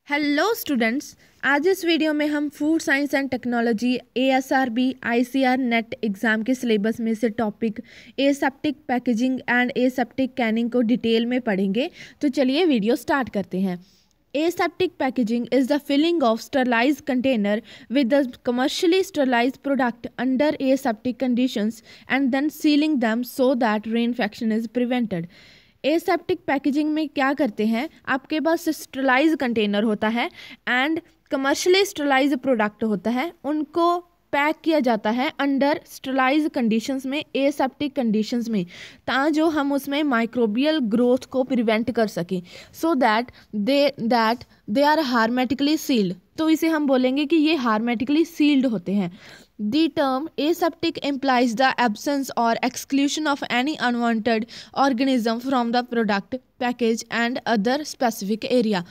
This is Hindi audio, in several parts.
Hello students. आज इस वीडियो में हम food science and technology ASRB ICR net exam के सिलेबस में से topic aseptic packaging and aseptic Canning को डिटेल में पढ़ेंगे। तो चलिए वीडियो स्टार्ट करते हैं। Aseptic packaging is the filling of sterilized container with the commercially sterilized product under aseptic conditions and then sealing them so that reinfection is prevented. Aseptic packaging में क्या करते हैं, आपके पास स्टरलाइज कंटेनर होता है एंड कमर्शियली स्टरलाइज प्रोडक्ट होता है, उनको पैक किया जाता है अंडर स्टरलाइज कंडीशंस में, एसेप्टिक कंडीशंस में, ताकि हम उसमें माइक्रोबियल ग्रोथ को प्रिवेंट कर सकें, so that they are hermetically sealed. तो इसे हम बोलेंगे कि ये हार्मेटिकली सील्ड होते हैं। The term aseptic implies the absence or exclusion of any unwanted organism from the product, package and other specific area.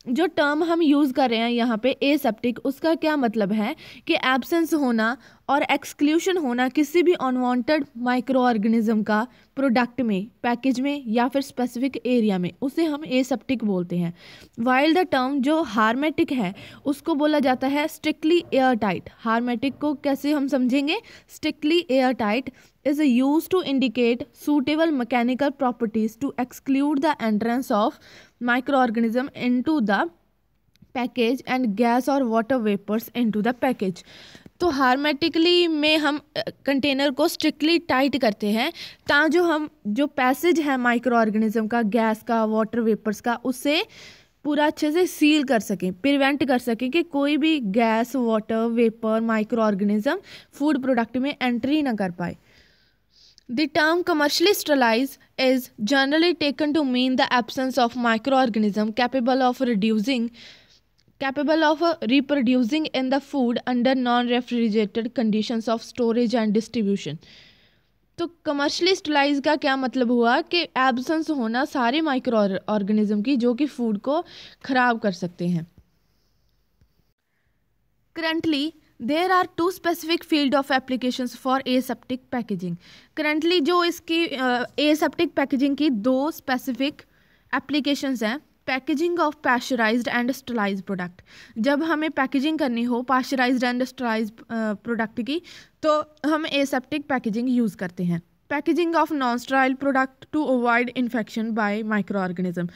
जो टर्म हम यूज़ कर रहे हैं यहाँ पे एसेप्टिक, उसका क्या मतलब है कि एब्सेंस होना और एक्सक्लूशन होना किसी भी अनवांटेड माइक्रो ऑर्गेनिज्म का प्रोडक्ट में, पैकेज में या फिर स्पेसिफिक एरिया में, उसे हम एसेप्टिक बोलते हैं। वाइल द टर्म जो हार्मेटिक है उसको बोला जाता है स्ट्रिक्टली एयर टाइट। हार्मेटिक को कैसे हम समझेंगे? Strictly air tight is used to indicate suitable mechanical properties to exclude the entrance of microorganism into the package and gas or water vapors into the package. तो हार्मेटिकली में हम कंटेनर को स्ट्रिक्टली टाइट करते हैं ताकि जो पैसेज है माइक्रो ऑर्गेनिज्म का, गैस का, वाटर वेपर्स का, उससे पूरा अच्छे से सील कर सकें, प्रिवेंट कर सकें कि कोई भी gas, water vapour, micro organism food product में एंट्री ना कर पाए। The term commercially sterilized is generally taken to mean the absence of microorganism capable of reproducing in the food under non-refrigerated conditions of storage and distribution. तो कमर्शियली स्टरलाइज का क्या मतलब हुआ कि एब्सेंस होना सारे माइक्रो ऑर्गेनिज्म की जो कि फूड को खराब कर सकते हैं। Currently there are two specific field of applications for aseptic packaging. Currently जो इसकी एसेप्टिक पैकेजिंग की दो स्पेसिफिक एप्लीकेशंस हैं। Packaging of pasteurised and sterilised product, जब हमें पैकेजिंग करनी हो पैस्चराइज्ड एंड स्टरलाइज्ड प्रोडक्ट की, तो हम एसेप्टिक पैकेजिंग यूज़ करते हैं। Packaging of non sterile product to avoid infection by microorganism.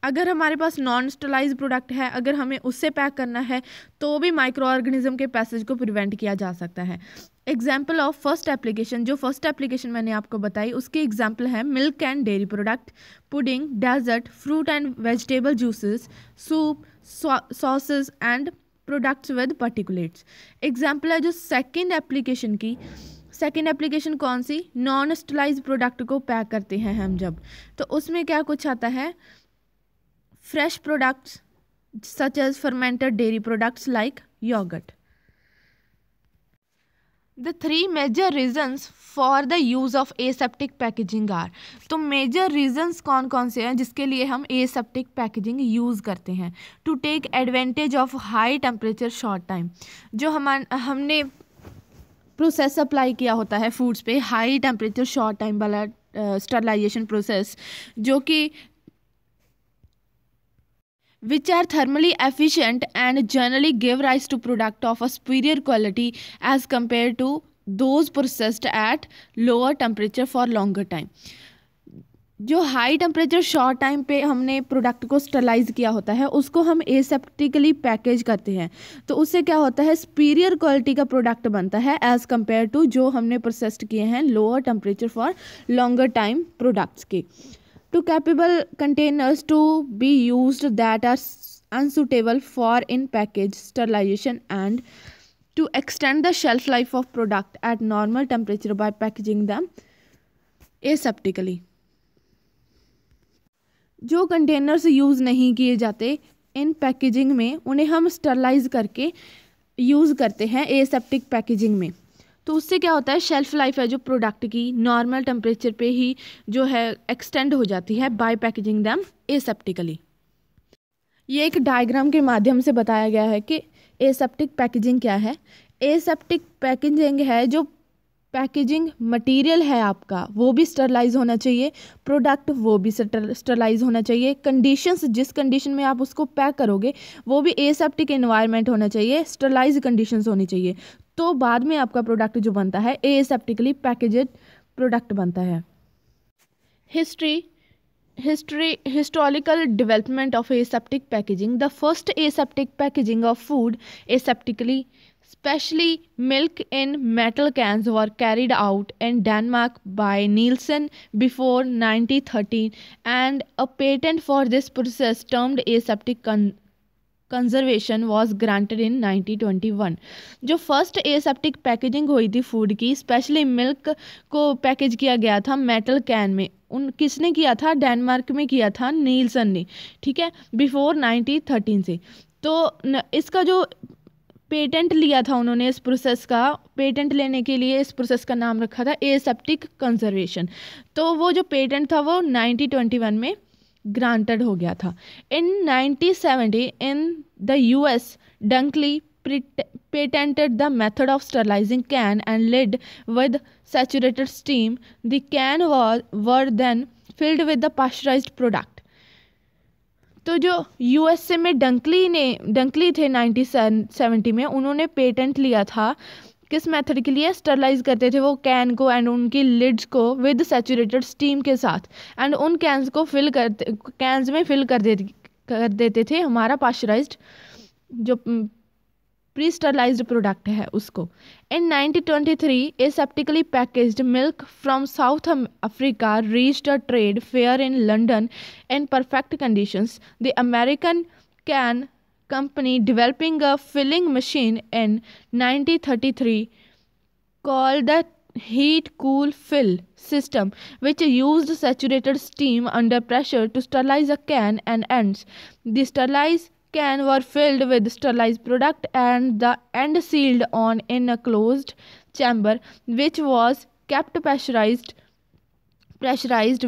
अगर हमारे पास नॉन स्टरलाइज प्रोडक्ट है, अगर हमें उससे पैक करना है तो भी माइक्रो ऑर्गेनिज्म के पैसेज को प्रिवेंट किया जा सकता है। एग्जाम्पल ऑफ फर्स्ट एप्लीकेशन, जो फर्स्ट एप्लीकेशन मैंने आपको बताई उसकी एग्जाम्पल है milk and dairy product, pudding, dessert, fruit and vegetable juices, soup, sauces and products with particulates. Example है जो सेकेंड एप्लीकेशन की। सेकेंड एप्लीकेशन कौन सी? नॉन स्टरलाइज प्रोडक्ट को पैक करते हैं हम जब, तो उसमें क्या कुछ आता है? Fresh products such as fermented dairy products like yogurt. The three major reasons for the use of aseptic packaging are, तो major reasons कौन कौन से हैं जिसके लिए हम aseptic packaging यूज़ करते हैं? To take advantage of high temperature short time, जो हमने प्रोसेस अप्लाई किया होता है फूड्स पे, हाई टेम्परेचर शॉर्ट टाइम वाला स्टरलाइजेशन प्रोसेस, जो कि which are thermally efficient and generally give rise to product of a superior quality as compared to those processed at lower temperature for longer time. जो हाई टेम्परेचर शॉर्ट टाइम पे हमने प्रोडक्ट को स्टरलाइज किया होता है उसको हम एसेप्टिकली पैकेज करते हैं, तो उससे क्या होता है? सुपीरियर क्वालिटी का प्रोडक्ट बनता है एज कंपेयर टू जो हमने प्रोसेस्ड किए हैं lower temperature for longer time products के। To capable containers to be used that are unsuitable for in package sterilization and to extend the shelf life of product at normal temperature by packaging them aseptically. जो कंटेनर्स यूज़ नहीं किए जाते इन पैकेजिंग में, उन्हें हम स्टरलाइज करके यूज़ करते हैं एसेप्टिक पैकेजिंग में। तो उससे क्या होता है? शेल्फ लाइफ है जो प्रोडक्ट की नॉर्मल टेम्परेचर पे ही जो है एक्सटेंड हो जाती है बाय पैकेजिंग दैम एसेप्टिकली। ये एक डायग्राम के माध्यम से बताया गया है कि एसेप्टिक पैकेजिंग क्या है। एसेप्टिक पैकेजिंग है जो पैकेजिंग मटेरियल है आपका वो भी स्टरलाइज होना चाहिए, प्रोडक्ट वो भी स्टरलाइज होना चाहिए, कंडीशंस जिस कंडीशन में आप उसको पैक करोगे वो भी एसेप्टिक एनवायरनमेंट होना चाहिए, स्टरलाइज कंडीशंस होनी चाहिए, तो बाद में आपका प्रोडक्ट जो बनता है एसेप्टिकली पैकेजेड प्रोडक्ट बनता है। Historical development of aseptic packaging. The first aseptic packaging of food aseptically, especially milk in metal cans, were carried out in Denmark by Nielsen before 1913, and a patent for this process termed aseptic conservation was granted in 1921। जो फर्स्ट एसेप्टिक पैकेजिंग हुई थी फूड की, स्पेशली मिल्क को पैकेज किया गया था मेटल कैन में, उन किसने किया था, डेनमार्क में किया था नीलसन ने, ठीक है, बिफोर 1913 से। तो इसका जो पेटेंट लिया था उन्होंने, इस प्रोसेस का पेटेंट लेने के लिए इस प्रोसेस का नाम रखा था एसेप्टिक कंजर्वेशन। तो वो जो पेटेंट था वो 1921 में ग्रांटेड हो गया था। इन 1970 in the US Dunkley patented the method of sterilizing can and lid with saturated steam. The can were then filled with the pasteurized product. तो जो यूएसए में डंकली थे 1970 में, उन्होंने पेटेंट लिया था किस मेथड के लिए, स्टरलाइज करते थे वो कैन को एंड उनकी लिड्स को विद सैचुरेटेड स्टीम के साथ, एंड उन कैंस को कैंस में फिल कर देते थे हमारा पास्चराइज्ड जो प्री स्टरलाइज्ड प्रोडक्ट है उसको। In 1923 aseptically packaged milk from South Africa reached a trade fair in London in perfect conditions. The American can company developing a filling machine in 1933 called the heat cool fill system, which used saturated steam under pressure to sterilize a can and ends. The sterilized can were filled with sterilized product and the end sealed on in a closed chamber which was kept pressurized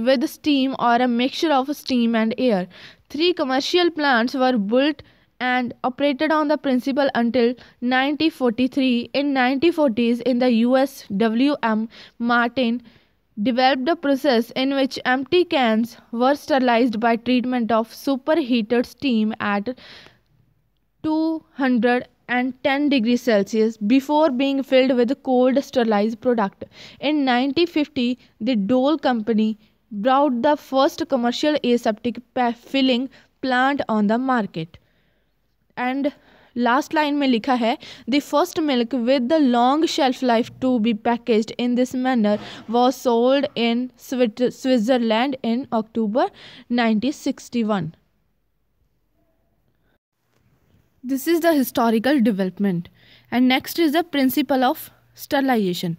with steam or a mixture of steam and air. 3 commercial plants were built and operated on the principle until 1943. In 1940s, in the US, W.M. Martin developed a process in which empty cans were sterilized by treatment of superheated steam at 210 degrees Celsius before being filled with cold sterilized product. In 1950, the Dole Company brought the first commercial aseptic filling plant on the market. And last line में लिखा है the first milk with the long shelf life to be packaged in this manner was sold in Switzerland in October 1961। This is the historical development and next is the principle of sterilization.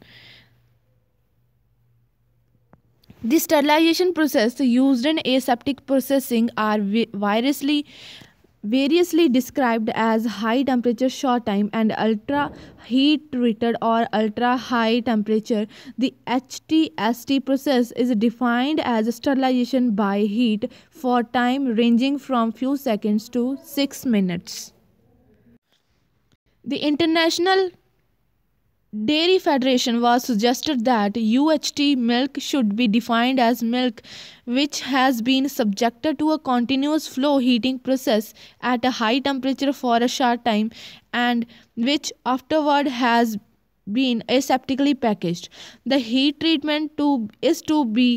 The sterilization process used in aseptic processing are variously described as high temperature short time and ultra heat treated or ultra high temperature. The HTST process is defined as sterilization by heat for time ranging from few seconds to 6 minutes. The International Dairy Federation was suggested that UHT milk should be defined as milk which has been subjected to a continuous flow heating process at a high temperature for a short time and which afterward has been aseptically packaged. The heat treatment is to be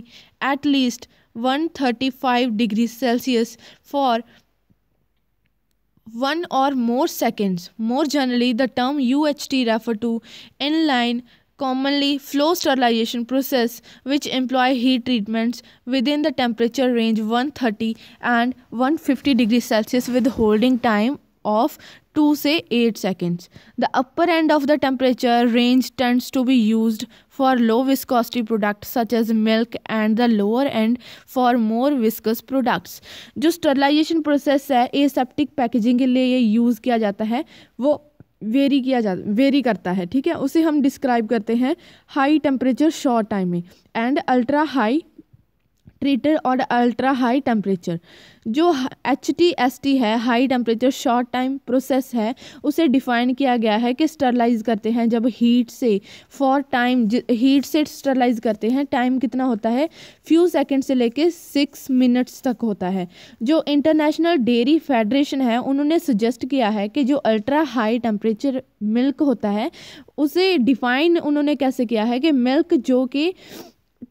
at least 135 degrees Celsius for 1 or more seconds. More generally, the term UHT refer to inline commonly flow sterilization process which employ heat treatments within the temperature range 130 and 150 degrees Celsius with holding time of 2 से 8 seconds. The upper end of the temperature range tends to be used for low viscosity products such as milk and the lower end for more viscous products. जो स्टरलाइजेशन प्रोसेस है एसेप्टिक पैकेजिंग के लिए ये यूज़ किया जाता है वो वेरी करता है, ठीक है। उसे हम डिस्क्राइब करते हैं हाई टेम्परेचर शॉर्ट टाइम में एंड अल्ट्रा हाई ट्रीटेड और अल्ट्रा हाई टेम्परेचर। जो HTST है, high temperature short time process है, उसे डिफाइन किया गया है कि स्टरलाइज करते हैं जब हीट से हीट से स्टरलाइज करते हैं। टाइम कितना होता है, फ्यू सेकंड से लेके 6 मिनट्स तक होता है। जो इंटरनेशनल डेयरी फेडरेशन है, उन्होंने सजेस्ट किया है कि जो अल्ट्रा हाई टेम्परेचर मिल्क होता है उसे डिफाइन उन्होंने कैसे किया है कि मिल्क जो कि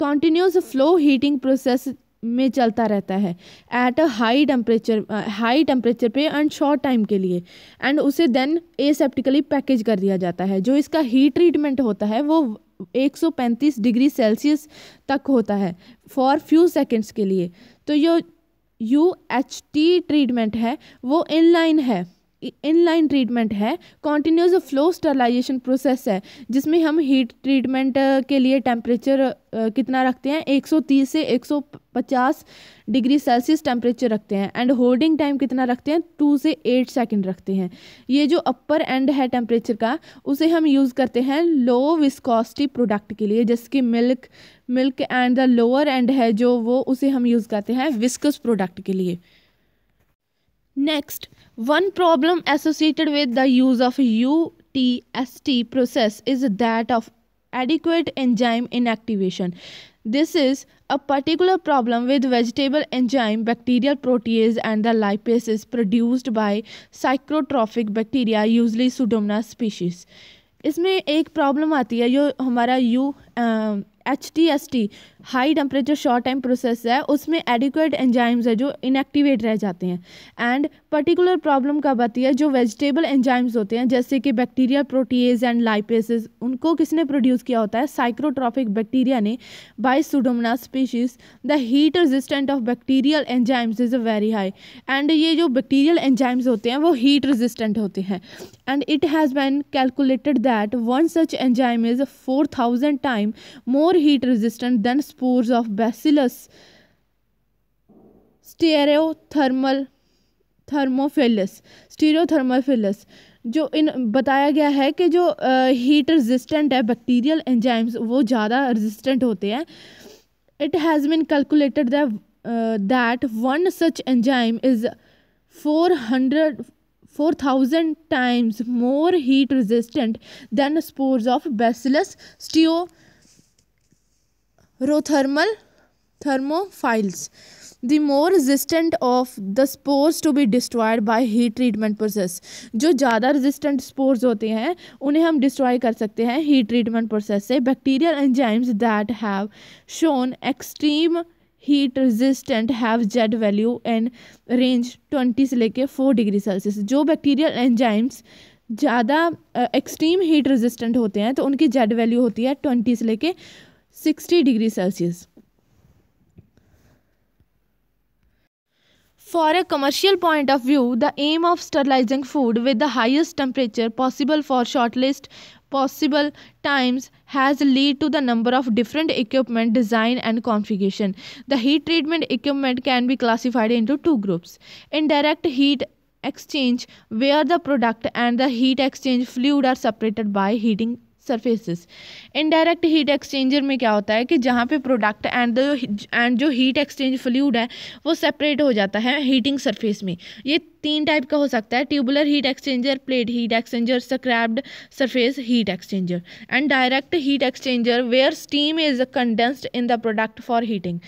कॉन्टिन्यूस फ्लो हीटिंग प्रोसेस में चलता रहता है एट अ हाई टेम्परेचर पे एंड शॉर्ट टाइम के लिए, एंड उसे देन एसेप्टिकली पैकेज कर दिया जाता है। जो इसका हीट ट्रीटमेंट होता है वो 135 डिग्री सेल्सियस तक होता है फॉर फ्यू सेकेंड्स के लिए। तो जो UHT ट्रीटमेंट है वो इनलाइन ट्रीटमेंट है, कॉन्टिन्यूस फ्लो स्टरलाइजेशन प्रोसेस है, जिसमें हम हीट ट्रीटमेंट के लिए टेम्परेचर कितना रखते हैं, 130 से 150 डिग्री सेल्सियस टेम्परेचर रखते हैं, एंड होल्डिंग टाइम कितना रखते हैं, 2 से 8 सेकंड रखते हैं। ये जो अपर एंड है टेम्परेचर का, उसे हम यूज़ करते हैं लो विस्कोसिटी प्रोडक्ट के लिए, जैसे कि milk and the lower and है जो वो उसे हम यूज़ करते हैं विस्कस प्रोडक्ट के लिए। Next, one problem associated with the use of UTST process is that of adequate enzyme inactivation. This is a particular problem with vegetable enzyme, bacterial protease, and the lipases produced by psychotrophic bacteria, usually Pseudomonas species. इसमें एक प्रॉब्लम आती है, जो हमारा HTST high temperature short time process है, उसमें एडिक्वेट एंजाइम्स है जो इनएक्टिवेट रह जाते हैं। एंड पर्टिकुलर प्रॉब्लम कब आती है, जो वेजिटेबल एंजाइम्स होते हैं जैसे कि बैक्टीरिया प्रोटीएज एंड लाइपेसेस, उनको किसने प्रोड्यूस किया होता है, साइक्रोट्रॉफिक बैक्टीरिया ने, by pseudomonas species. The heat resistant of bacterial enzymes is very high, and ये जो बैक्टीरियल एंजाइम्स होते हैं वो हीट रेजिस्टेंट होते हैं। And it has been calculated that one such enzyme is 4000 time more heat resistant than spores of Bacillus stereothermophilus। जो बताया गया है कि जो हीट रेजिस्टेंट है बैक्टीरियल एंजाइम्स वो ज़्यादा रेजिस्टेंट होते हैं। It has been calculated that one such enzyme is 4000 times more heat resistant than spores of Bacillus stereothermophilus, the more resistant of the spores to be destroyed by heat treatment process। जो ज़्यादा resistant spores होते हैं उन्हें हम destroy कर सकते हैं heat treatment process से। bacterial enzymes that have shown extreme heat resistant have Z value in range 20 से लेके 4 डिग्री सेल्सियस। जो बैक्टीरियल एंजाइम्स ज़्यादा एक्सट्रीम हीट रेजिस्टेंट होते हैं तो उनकी Z वैल्यू होती है 20 से लेके 60 degree Celsius. For a commercial point of view, the aim of sterilizing food with the highest temperature possible for shortest possible times has led to the number of different equipment design and configuration. The heat treatment equipment can be classified into two groups: indirect heat exchange, where the product and the heat exchange fluid are separated by heating surfaces. Indirect heat exchanger में क्या होता है कि जहाँ पे प्रोडक्ट एंड जो हीट एक्सचेंज फ्लूइड है वो सेपरेट हो जाता है हीटिंग सरफेस में। ये 3 टाइप का हो सकता है: tubular heat exchanger, plate heat exchanger, scraped surface heat exchanger. And direct heat exchanger where steam is condensed in the product for heating.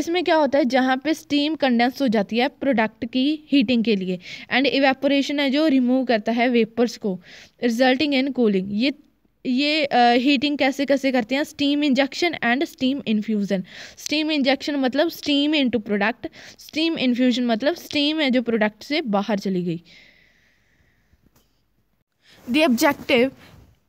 इसमें क्या होता है, जहाँ पे स्टीम कंडेंस हो जाती है प्रोडक्ट की हीटिंग के लिए, एंड इवेपोरेशन है जो रिमूव करता है वेपर्स को, रिजल्टिंग इन कूलिंग। ये हीटिंग कैसे कैसे करते हैं: steam injection and steam infusion. Steam injection मतलब steam into product, steam infusion मतलब स्टीम है जो प्रोडक्ट से बाहर चली गई। The objective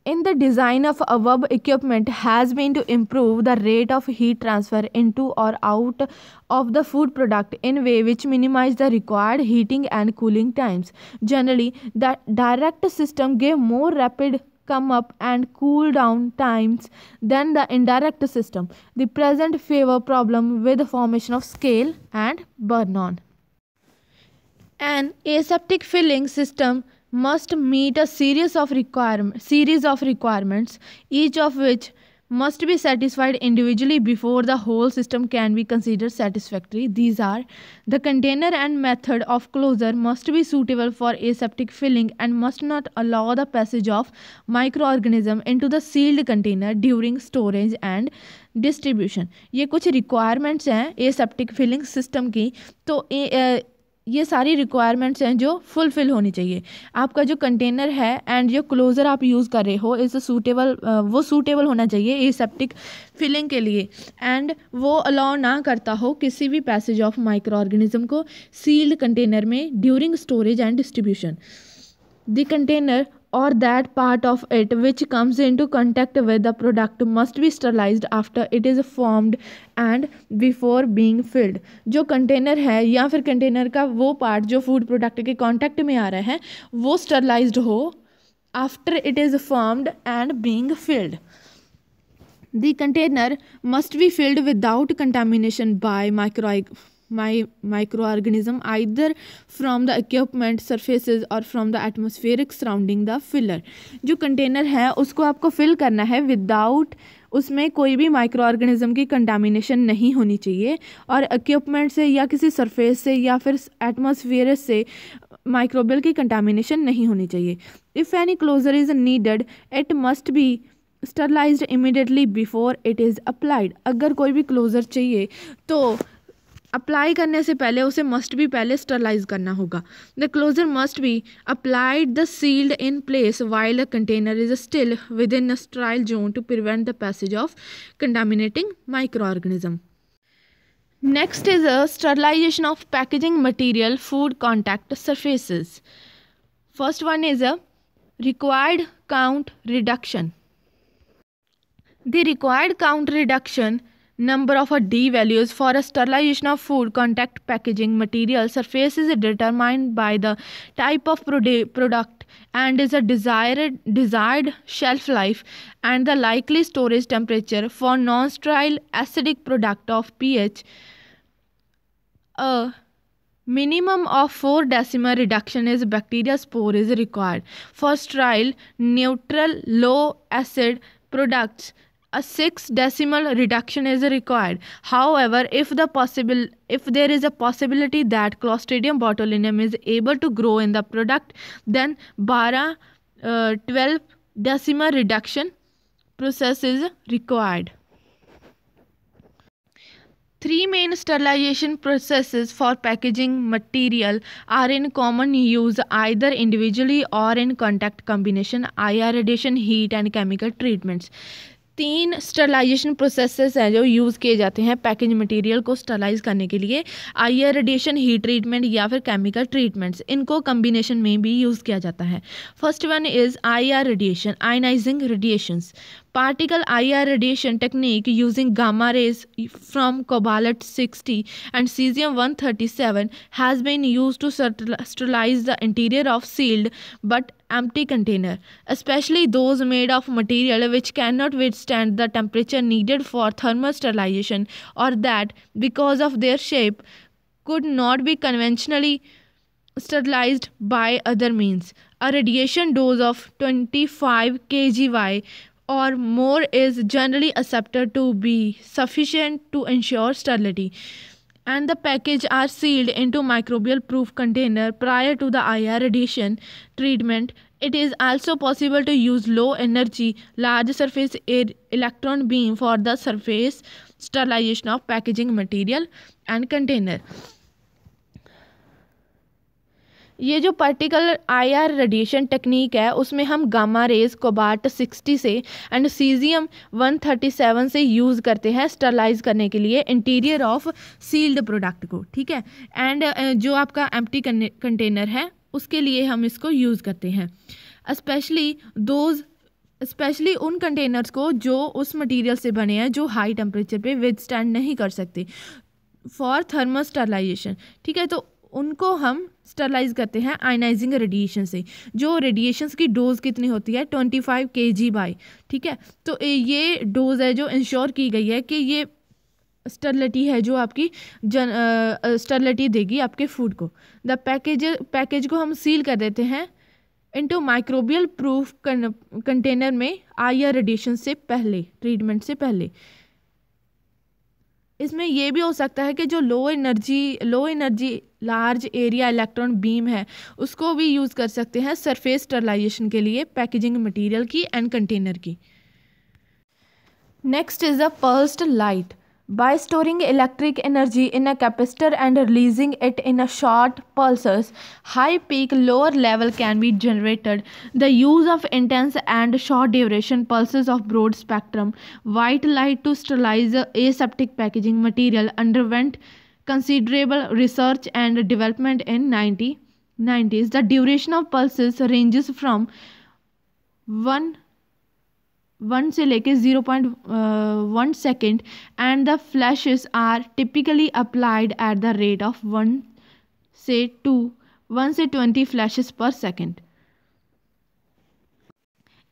in the design of above equipment has been to improve the rate of heat transfer into or out of the food product in way which minimize the required heating and cooling times. Generally, the direct system give more rapid come up and cool down times than the indirect system. The present favor problem with the formation of scale and burn on. An aseptic filling system must meet a series of requirements, each of which must be satisfied individually before the whole system can be considered satisfactory. These are: the container and method of closure must be suitable for aseptic filling and must not allow the passage of microorganism into the sealed container during storage and distribution. ये कुछ requirements हैं aseptic filling system की. तो ये सारी रिक्वायरमेंट्स हैं जो फुलफ़िल होनी चाहिए. आपका जो कंटेनर है एंड जो क्लोज़र आप यूज़ कर रहे हो इज़ सूटेबल, वो सूटेबल होना चाहिए एसेप्टिक फिलिंग के लिए एंड वो अलाउ ना करता हो किसी भी पैसेज ऑफ माइक्रो ऑर्गेनिज्म को सील्ड कंटेनर में during storage and distribution. The container or that part of it which comes into contact with the product must be sterilized after it is formed and before being filled. जो कंटेनर है या फिर कंटेनर का वो पार्ट जो फूड प्रोडक्ट के कांटेक्ट में आ रहा है वो स्टरलाइज्ड हो after it is formed and being field. The container must be filled without contamination by microorganism either from the equipment surfaces or from the atmospheric surrounding the filler. जो कंटेनर है उसको आपको फिल करना है विदाउट, उसमें कोई भी माइक्रो ऑर्गेनिज्म की कंटामिनेशन नहीं होनी चाहिए और इक्विपमेंट से या किसी सरफेस से या फिर एटमॉस्फेयर से माइक्रोबियल की कंटामिनेशन नहीं होनी चाहिए. If any closure is needed it must be sterilized immediately before it is applied. अगर कोई भी क्लोजर चाहिए तो अप्लाई करने से पहले उसे मस्ट भी पहले स्टरलाइज करना होगा. The closure must be applied the sealed in place while the container is still within a sterile zone to prevent the passage of contaminating microorganism. Next is a sterilization of packaging material food contact surfaces. First one is a required count reduction. The required count reduction number of D values for a sterilization of food contact packaging material surface is determined by the type of product and is a desired shelf life and the likely storage temperature. For non-sterile acidic product of pH, a minimum of 4 decimal reduction is bacteria spore is required. For sterile neutral low acid products, a 6 decimal reduction is required. However, if there is a possibility that Clostridium botulinum is able to grow in the product, then 12 decimal reduction process is required. 3 main sterilization processes for packaging material are in common use either individually or in contact combination: IR radiation, heat and chemical treatments. 3 sterilization processes हैं जो यूज़ किए जाते हैं पैकेज मटेरियल को स्टरलाइज करने के लिए: IR रेडिएशन, हीट ट्रीटमेंट या फिर केमिकल ट्रीटमेंट्स. इनको कम्बिनेशन में भी यूज़ किया जाता है. First one is IR radiation, ionising radiations. Particle IR radiation technique using gamma rays from cobalt-60 and cesium-137 has been used to sterilize the interior of sealed but empty container, especially those made of material which cannot withstand the temperature needed for thermal sterilization or that, because of their shape, could not be conventionally sterilized by other means. A radiation dose of 25 kgY or more is generally accepted to be sufficient to ensure sterility, and the package are sealed into microbial proof container prior to the IR radiation treatment. It is also possible to use low energy large surface electron beam for the surface sterilization of packaging material and container. ये जो पार्टिकल IR रेडिएशन टेक्निक है उसमें हम गामा रेज कोबाल्ट-60 से एंड सीजियम-137 से यूज़ करते हैं स्टरलाइज करने के लिए इंटीरियर ऑफ सील्ड प्रोडक्ट को. ठीक है, एंड जो आपका एम्प्टी कंटेनर है उसके लिए हम इसको यूज़ करते हैं. स्पेशली उन कंटेनर्स को जो उस मटेरियल से बने हैं जो हाई टेम्परेचर पे विदस्टैंड नहीं कर सकते फॉर थर्मल स्टरलाइजेशन. ठीक है, तो उनको हम स्टरलाइज करते हैं आयनाइजिंग रेडिएशन से. जो रेडिएशंस की डोज कितनी होती है 25 kgY. ठीक है, तो ये डोज है जो इंश्योर की गई है कि ये स्टरलिटी है जो आपकी स्टरलिटी देगी आपके फूड को. द पैकेज को हम सील कर देते हैं इनटू माइक्रोबियल प्रूफ कंटेनर में IR रेडिएशन से पहले, ट्रीटमेंट से पहले। इसमें यह भी हो सकता है कि जो low energy large area electron beam है उसको भी यूज़ कर सकते हैं सरफेस स्टरलाइजेशन के लिए, पैकेजिंग मटेरियल की एंड कंटेनर की। Next is a pulsed light. By storing electric energy in a capacitor and releasing it in a short pulses, high peak lower level can be generated. The use of intense and short duration pulses of broad spectrum white light to sterilize aseptic packaging material underwent considerable research and development in 1990s. The duration of pulses ranges from 1 से लेके 0.1 second and the flashes are typically applied at the rate of 1 से 20 फ्लैशेस पर सेकेंड।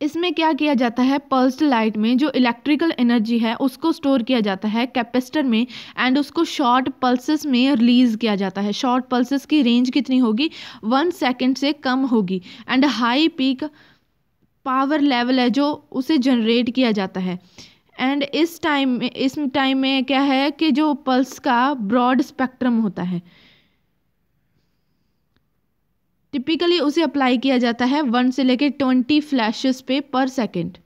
इसमें क्या किया जाता है, पल्स्ड लाइट में जो इलेक्ट्रिकल एनर्जी है उसको स्टोर किया जाता है कैपेसिटर में एंड उसको शॉर्ट पल्सेस में रिलीज़ किया जाता है। शॉर्ट पल्सेस की रेंज कितनी होगी, 1 सेकेंड से कम होगी and high peak power level है जो उसे जनरेट किया जाता है। एंड इस टाइम में क्या है कि जो पल्स का ब्रॉड स्पेक्ट्रम होता है टिपिकली उसे अप्लाई किया जाता है 1 से लेके 20 फ्लैशेस पे पर सेकेंड।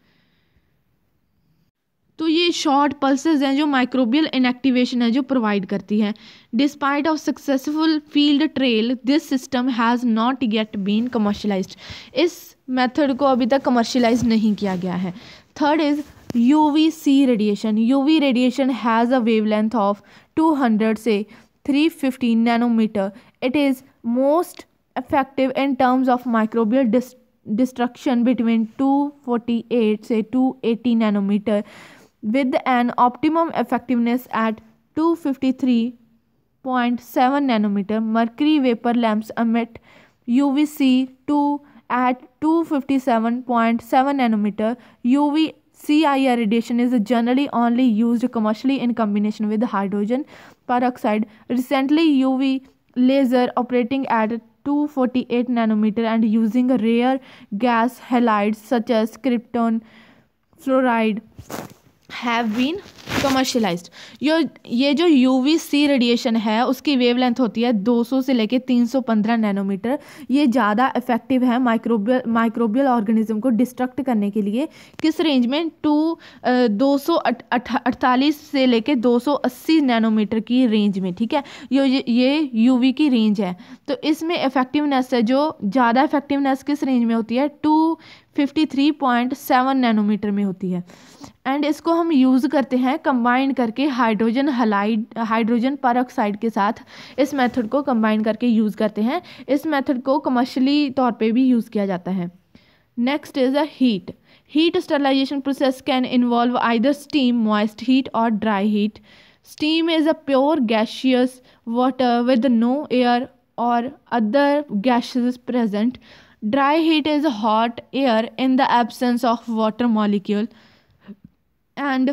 तो ये शॉर्ट पल्सेस हैं जो माइक्रोबियल इनएक्टिवेशन है जो प्रोवाइड करती है। Despite of successful field trial this system has not yet been commercialized. इस मेथड को अभी तक कमर्शलाइज नहीं किया गया है। Third is UVC radiation. UV radiation has a wavelength of 200 से 350 nanometre. It is most effective in terms of microbial destruction between 248 से 280 nanometer with an optimum effectiveness at 253.7 nanometer. Mercury vapor lamps emit UVC2 at 257.7 nanometer. UV-CIR radiation is generally only used commercially in combination with hydrogen peroxide. Recently, UV laser operating at 248 nanometer and using rare gas halides such as krypton fluoride have been commercialized. ये जो UVC रेडिएशन है उसकी वेवलेंथ होती है 200 से लेके 315 नैनोमीटर। ये ज़्यादा इफेक्टिव है माइक्रोबियल ऑर्गेनिज्म को डिस्ट्रक्ट करने के लिए। किस रेंज में, 248 से लेके 280 नैनोमीटर की रेंज में, ठीक है। ये UV की रेंज है। तो इसमें इफेक्टिवनेस है जो ज़्यादा इफेक्टिवनेस किस रेंज में होती है, 253.7 नैनोमीटर में होती है। एंड इसको हम यूज़ करते हैं कंबाइन करके हाइड्रोजन पेरोक्साइड के साथ। इस मेथड को कंबाइन करके यूज़ करते हैं। इस मेथड को कमर्शियली तौर पे भी यूज़ किया जाता है। Next is a heat sterilisation process can involve either steam, moist heat or dry heat. Steam is a pure gaseous water with no air or other gases present. Dry heat is hot air in the absence of water molecule, and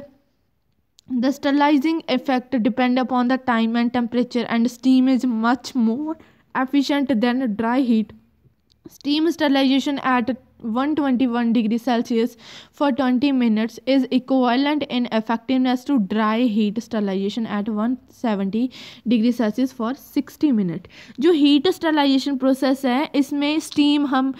the sterilizing effect depend upon the time and temperature, and steam is much more efficient than dry heat. Steam sterilization at 121 degrees Celsius for 20 minutes is equivalent in effectiveness to dry heat sterilization at 170 degrees Celsius for 60 minutes. जो हीट स्टरलाइजेशन प्रोसेस है इसमें स्टीम हम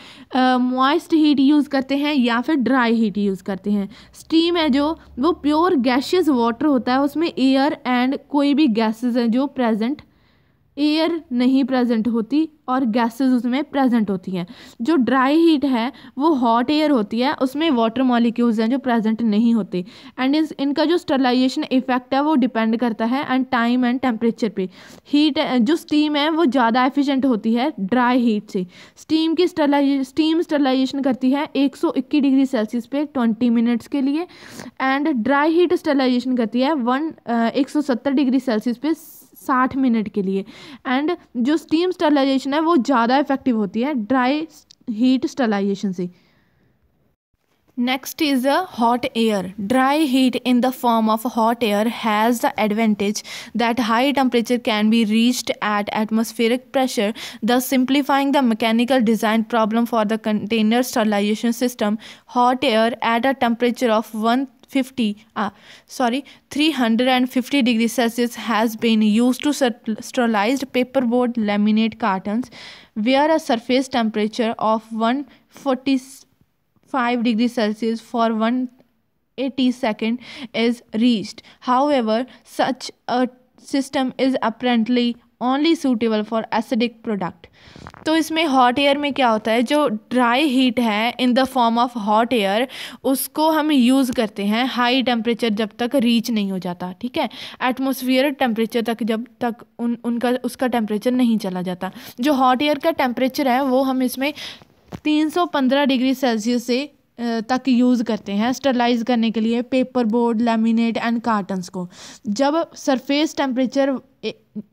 मॉइस्ट हीट यूज़ करते हैं या फिर ड्राई हीट यूज़ करते हैं. स्टीम है जो वो प्योर गैशियस वाटर होता है, उसमें एयर एंड कोई भी गैसेस हैं जो प्रेजेंट, एयर नहीं प्रेजेंट होती और गैसेस उसमें प्रेजेंट होती हैं. जो ड्राई हीट है वो हॉट एयर होती है, उसमें वाटर मॉलिक्यूल्स हैं जो प्रेजेंट नहीं होते. एंड इनका जो स्टरलाइजेशन इफेक्ट है वो डिपेंड करता है एंड टाइम एंड टेम्परेचर पे. हीट जो स्टीम है वो ज़्यादा एफिशिएंट होती है ड्राई हीट से. स्टीम स्टरलाइजेशन करती है 121 डिग्री सेल्सियस पे 20 मिनट्स के लिए, एंड ड्राई हीट स्टरलाइजेशन करती है 170 डिग्री सेल्सियस पे 60 मिनट के लिए. एंड जो स्टीम स्टरलाइजेशन है वो ज़्यादा इफेक्टिव होती है ड्राई हीट स्टरलाइजेशन से. Next is a hot air. Dry heat in the form of hot air has the advantage that high temperature can be reached at atmospheric pressure, thus simplifying the mechanical design problem for the container sterilization system. Hot air at a temperature of 350 degrees Celsius has been used to sterilize paperboard laminate cartons, where a surface temperature of 145 degrees Celsius for 180 seconds is reached. However, such a system is apparently only suitable for acidic product. तो इसमें हॉट एयर में क्या होता है, जो ड्राई हीट है in the form of hot air, उसको हम यूज़ करते हैं हाई टेम्परेचर जब तक रीच नहीं हो जाता, ठीक है, एटमॉस्फेयर टेम्परेचर तक जब तक उसका टेम्परेचर नहीं चला जाता. जो हॉट एयर का टेम्परेचर है वो हम इसमें 315 डिग्री सेल्सियस से तक यूज़ करते हैं स्टरलाइज करने के लिए paper board, laminate and cottons को. जब सरफेस टेम्परेचर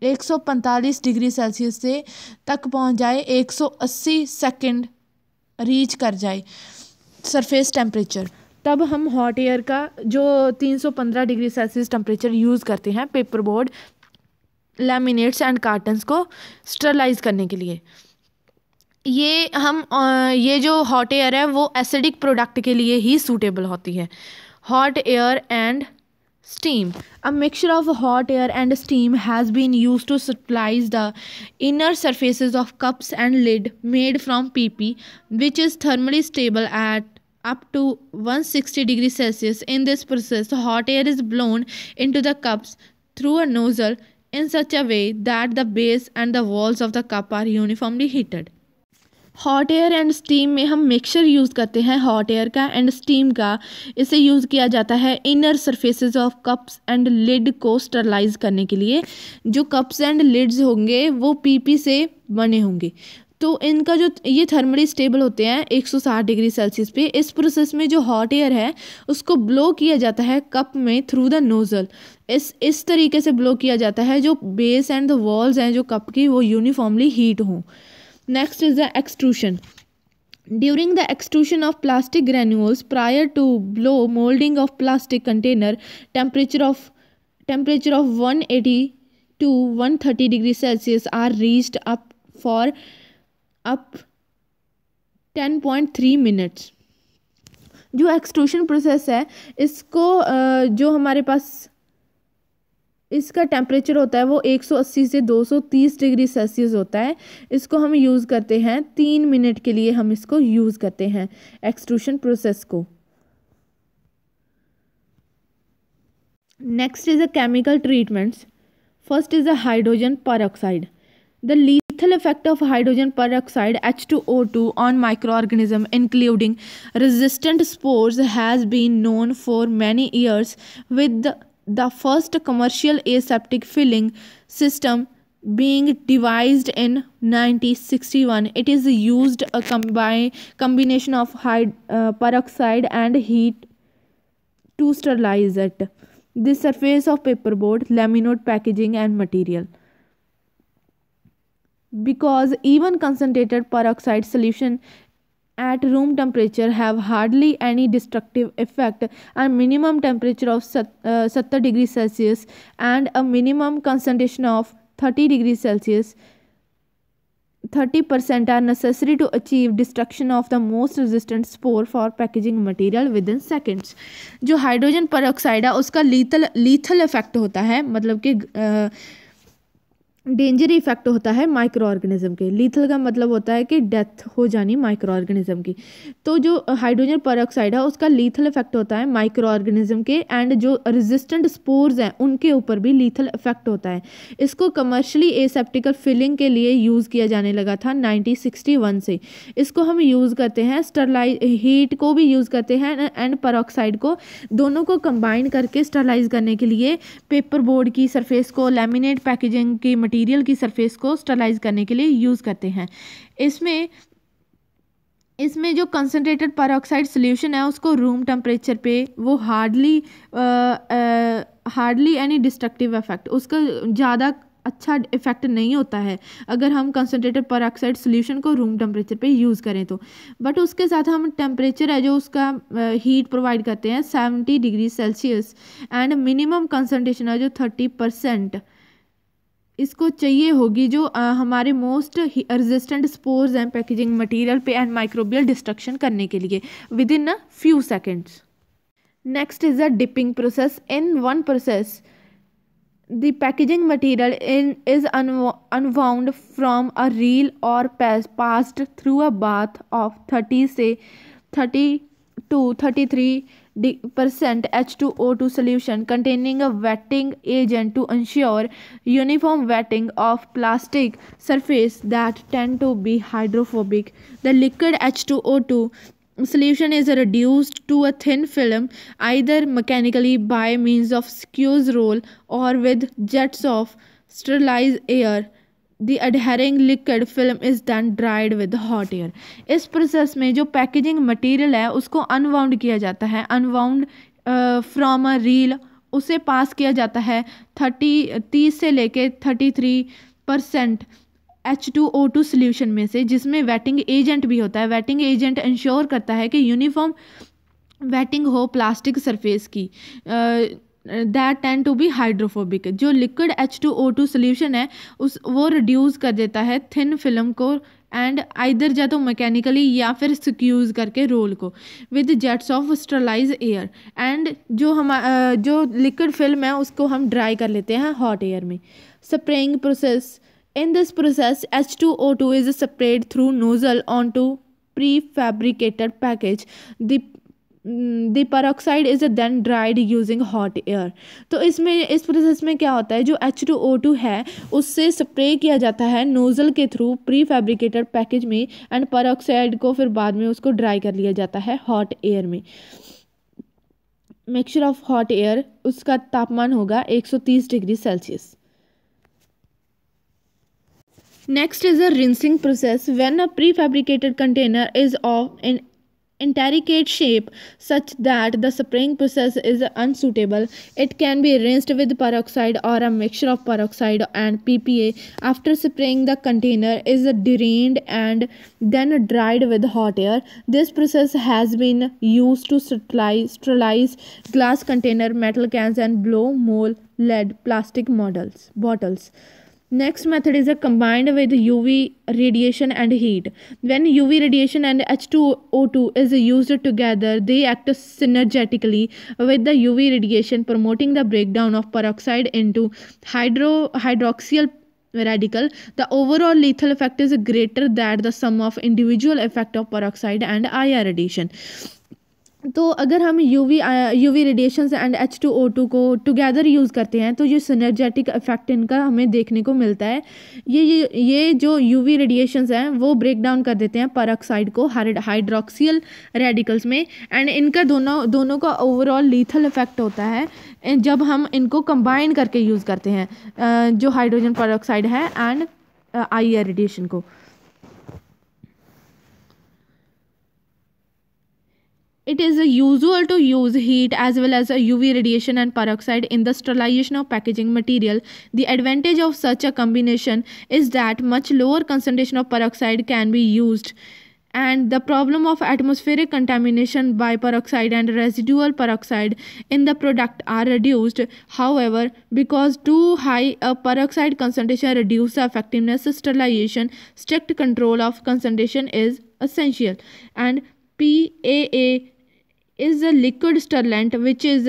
145 डिग्री सेल्सियस से तक पहुंच जाए, 180 सेकंड रीच कर जाए सरफेस टेम्परेचर, तब हम हॉट एयर का जो 315 डिग्री सेल्सियस टेम्परेचर यूज़ करते हैं paper board, laminates and cottons को स्टरलाइज करने के लिए. ये जो हॉट एयर है वो एसिडिक प्रोडक्ट के लिए ही सूटेबल होती है. Hot air and steam. A mixture of hot air and steam has been used to sterilize the inner surfaces of cups and lid made from PP, which is thermally stable at up to 160 degrees Celsius. In this process, hot air is blown into the cups through a nozzle in such a way that the base and the walls of the cup are uniformly heated. Hot air and steam में हम मिक्सचर यूज़ करते हैं हॉट एयर का एंड स्टीम का. इसे यूज़ किया जाता है inner surfaces of cups and lid को स्टरलाइज करने के लिए. जो कप्स एंड लिड्स होंगे वो पीपी से बने होंगे, तो इनका जो ये थर्मली स्टेबल होते हैं 160 डिग्री सेल्सियस पे. इस प्रोसेस में जो हॉट एयर है उसको ब्लो किया जाता है कप में थ्रू द नोज़ल. इस तरीके से ब्लो किया जाता है जो बेस एंड द वॉल्स हैं जो कप की वो यूनिफॉर्मली हीट हों. Next is the extrusion. During the extrusion of plastic granules prior to blow molding of plastic container, temperature of 180 to 130 degrees Celsius are reached up 10.3 minutes. जो एक्सट्रूशन प्रोसेस है इसको जो हमारे पास इसका टेम्परेचर होता है वो 180 से 230 डिग्री सेल्सियस होता है. इसको हम यूज़ करते हैं 3 मिनट के लिए, हम इसको यूज़ करते हैं एक्सट्रूशन प्रोसेस को. Next is a chemical treatments. First is a hydrogen peroxide. The lethal effect of hydrogen peroxide H2O2 on microorganisms including resistant spores has been known for many years, with the first commercial aseptic filling system being devised in 1961. It is used a combination of peroxide and heat to sterilize it. The surface of paperboard, laminate packaging and material. Because even concentrated peroxide solution at room temperature have hardly any destructive effect. A minimum temperature of 70 degrees Celsius and a minimum concentration of 30 degrees Celsius 30% are necessary to achieve destruction of the most resistant spore for packaging material within seconds. जो हाइड्रोजन पेरोक्साइड है उसका लीथल इफेक्ट होता है, मतलब कि डेंजर इफेक्ट होता है माइक्रो ऑर्गेनिज्म के. लीथल का मतलब होता है कि डेथ हो जानी माइक्रो ऑर्गेनिज्म की. तो जो हाइड्रोजन पेरोक्साइड है उसका लीथल इफेक्ट होता है माइक्रो ऑर्गेनिज्म के, एंड जो रेजिस्टेंट स्पोर्स हैं उनके ऊपर भी लीथल इफेक्ट होता है. इसको कमर्शियली एसेप्टिकल फिलिंग के लिए यूज़ किया जाने लगा था 1961 से. इसको हम यूज़ करते हैं स्टरलाइज, हीट को भी यूज़ करते हैं एंड पेरोक्साइड को, दोनों को कंबाइन करके स्टरलाइज करने के लिए पेपर बोर्ड की सरफेस को, लैमिनेट पैकेजिंग की मटेरियल की सरफेस को स्टरलाइज करने के लिए यूज़ करते हैं. इसमें जो कंसनट्रेटेड पेरोक्साइड सोल्यूशन है उसको रूम टेम्परेचर पे वो हार्डली एनी डिस्ट्रक्टिव इफेक्ट, उसका ज़्यादा अच्छा इफेक्ट नहीं होता है अगर हम कंसनट्रेटेड पेरोक्साइड सोल्यूशन को रूम टेम्परेचर पे यूज़ करें तो। बट उसके साथ हम टेम्परेचर है जो उसका हीट प्रोवाइड करते हैं 70 degree Celsius and minimum concentration है जो 30% इसको चाहिए होगी जो हमारे मोस्ट रेजिस्टेंट स्पोर्स हैं पैकेजिंग मटेरियल पे एंड माइक्रोबियल डिस्ट्रक्शन करने के लिए with in a few seconds. Next is a dipping process. In one process the packaging material is unwound from a reel or passed through a bath of 30 to 33% H2O2 solution containing a wetting agent to ensure uniform wetting of plastic surface that tend to be hydrophobic. The liquid H2O2 solution is reduced to a thin film either mechanically by means of squeeze roll or with jets of sterilized air. The adhering liquid film is then dried with hot air. इस प्रोसेस में जो पैकेजिंग मटेरियल है उसको अनवाउंड किया जाता है, अनवाउंड फ्रॉम अ रील उसे पास किया जाता है 30 से लेके 33% H2O2 सोल्यूशन में से, जिसमें वेटिंग एजेंट भी होता है। वेटिंग एजेंट इंश्योर करता है कि यूनिफॉर्म वेटिंग हो प्लास्टिक सरफेस की that tend to be hydrophobic. जो लिक्विड H2O2 सोल्यूशन है वो रिड्यूस कर देता है थिन फिल्म को एंड आइदर या तो मैकेनिकली या फिर स्क्यूज करके रोल को with jets of sterilize air and जो लिक्विड फिल्म है उसको हम ड्राई कर लेते हैं हॉट एयर में। Spraying process. In this process, H2O2 is sprayed through nozzle onto prefabricated package. The peroxide is then dried using hot air. तो इस प्रोसेस में क्या होता है, जो H2O2 है उससे स्प्रे किया जाता है नोज़ल के थ्रू प्री फैब्रिकेटेड पैकेज में एंड पेरोक्साइड को फिर बाद में उसको ड्राई कर लिया जाता है हॉट एयर में। मिक्सचर ऑफ हॉट एयर, उसका तापमान होगा 130 degree Celsius. Next is a rinsing process. When a prefabricated container is of an intricate shape such that the spraying process is unsuitable, it can be rinsed with peroxide or a mixture of peroxide and PPA. After spraying, the container is drained and then dried with hot air. This process has been used to sterilize glass container, metal cans and blow mold lead plastic bottles. Next method is combined with UV radiation and heat. When UV radiation and H2O2 is used together, they act synergetically with the UV radiation, promoting the breakdown of peroxide into hydroxyl radical. The overall lethal effect is greater than the sum of individual effect of peroxide and IR radiation. तो अगर हम यूवी रेडिएशंस एंड H2O2 को टुगेदर यूज़ करते हैं तो ये सिनर्जेटिक इफेक्ट इनका हमें देखने को मिलता है। ये जो यूवी रेडिएशंस हैं वो ब्रेक डाउन कर देते हैं पेरोक्साइड को हाइड्रोक्सियल रेडिकल्स में एंड इनका दोनों का ओवरऑल लीथल इफेक्ट होता है जब हम इनको कंबाइन करके यूज़ करते हैं जो हाइड्रोजन पेरोक्साइड है एंड IR रेडिएशन को। It is usual to use heat as well as UV radiation and peroxide in the sterilization of packaging material. The advantage of such a combination is that much lower concentration of peroxide can be used, and the problem of atmospheric contamination by peroxide and residual peroxide in the product are reduced. However, because too high a peroxide concentration reduces the effectiveness of sterilization, strict control of concentration is essential. And PAA is a liquid sterilant which is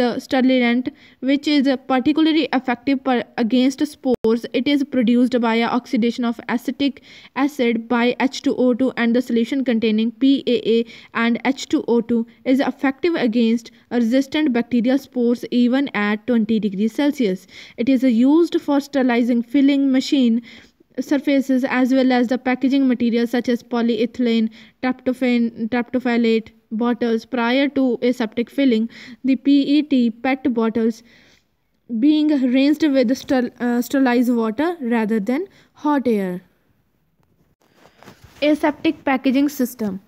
particularly effective against spores. It is produced by oxidation of acetic acid by H2O2 and the solution containing PAA and H2O2 is effective against resistant bacterial spores even at 20 degrees Celsius. It is used for sterilizing filling machine surfaces as well as the packaging materials such as polyethylene, terephthalate bottles prior to aseptic filling. The PET bottles being rinsed with sterilized water rather than hot air. Aseptic packaging system.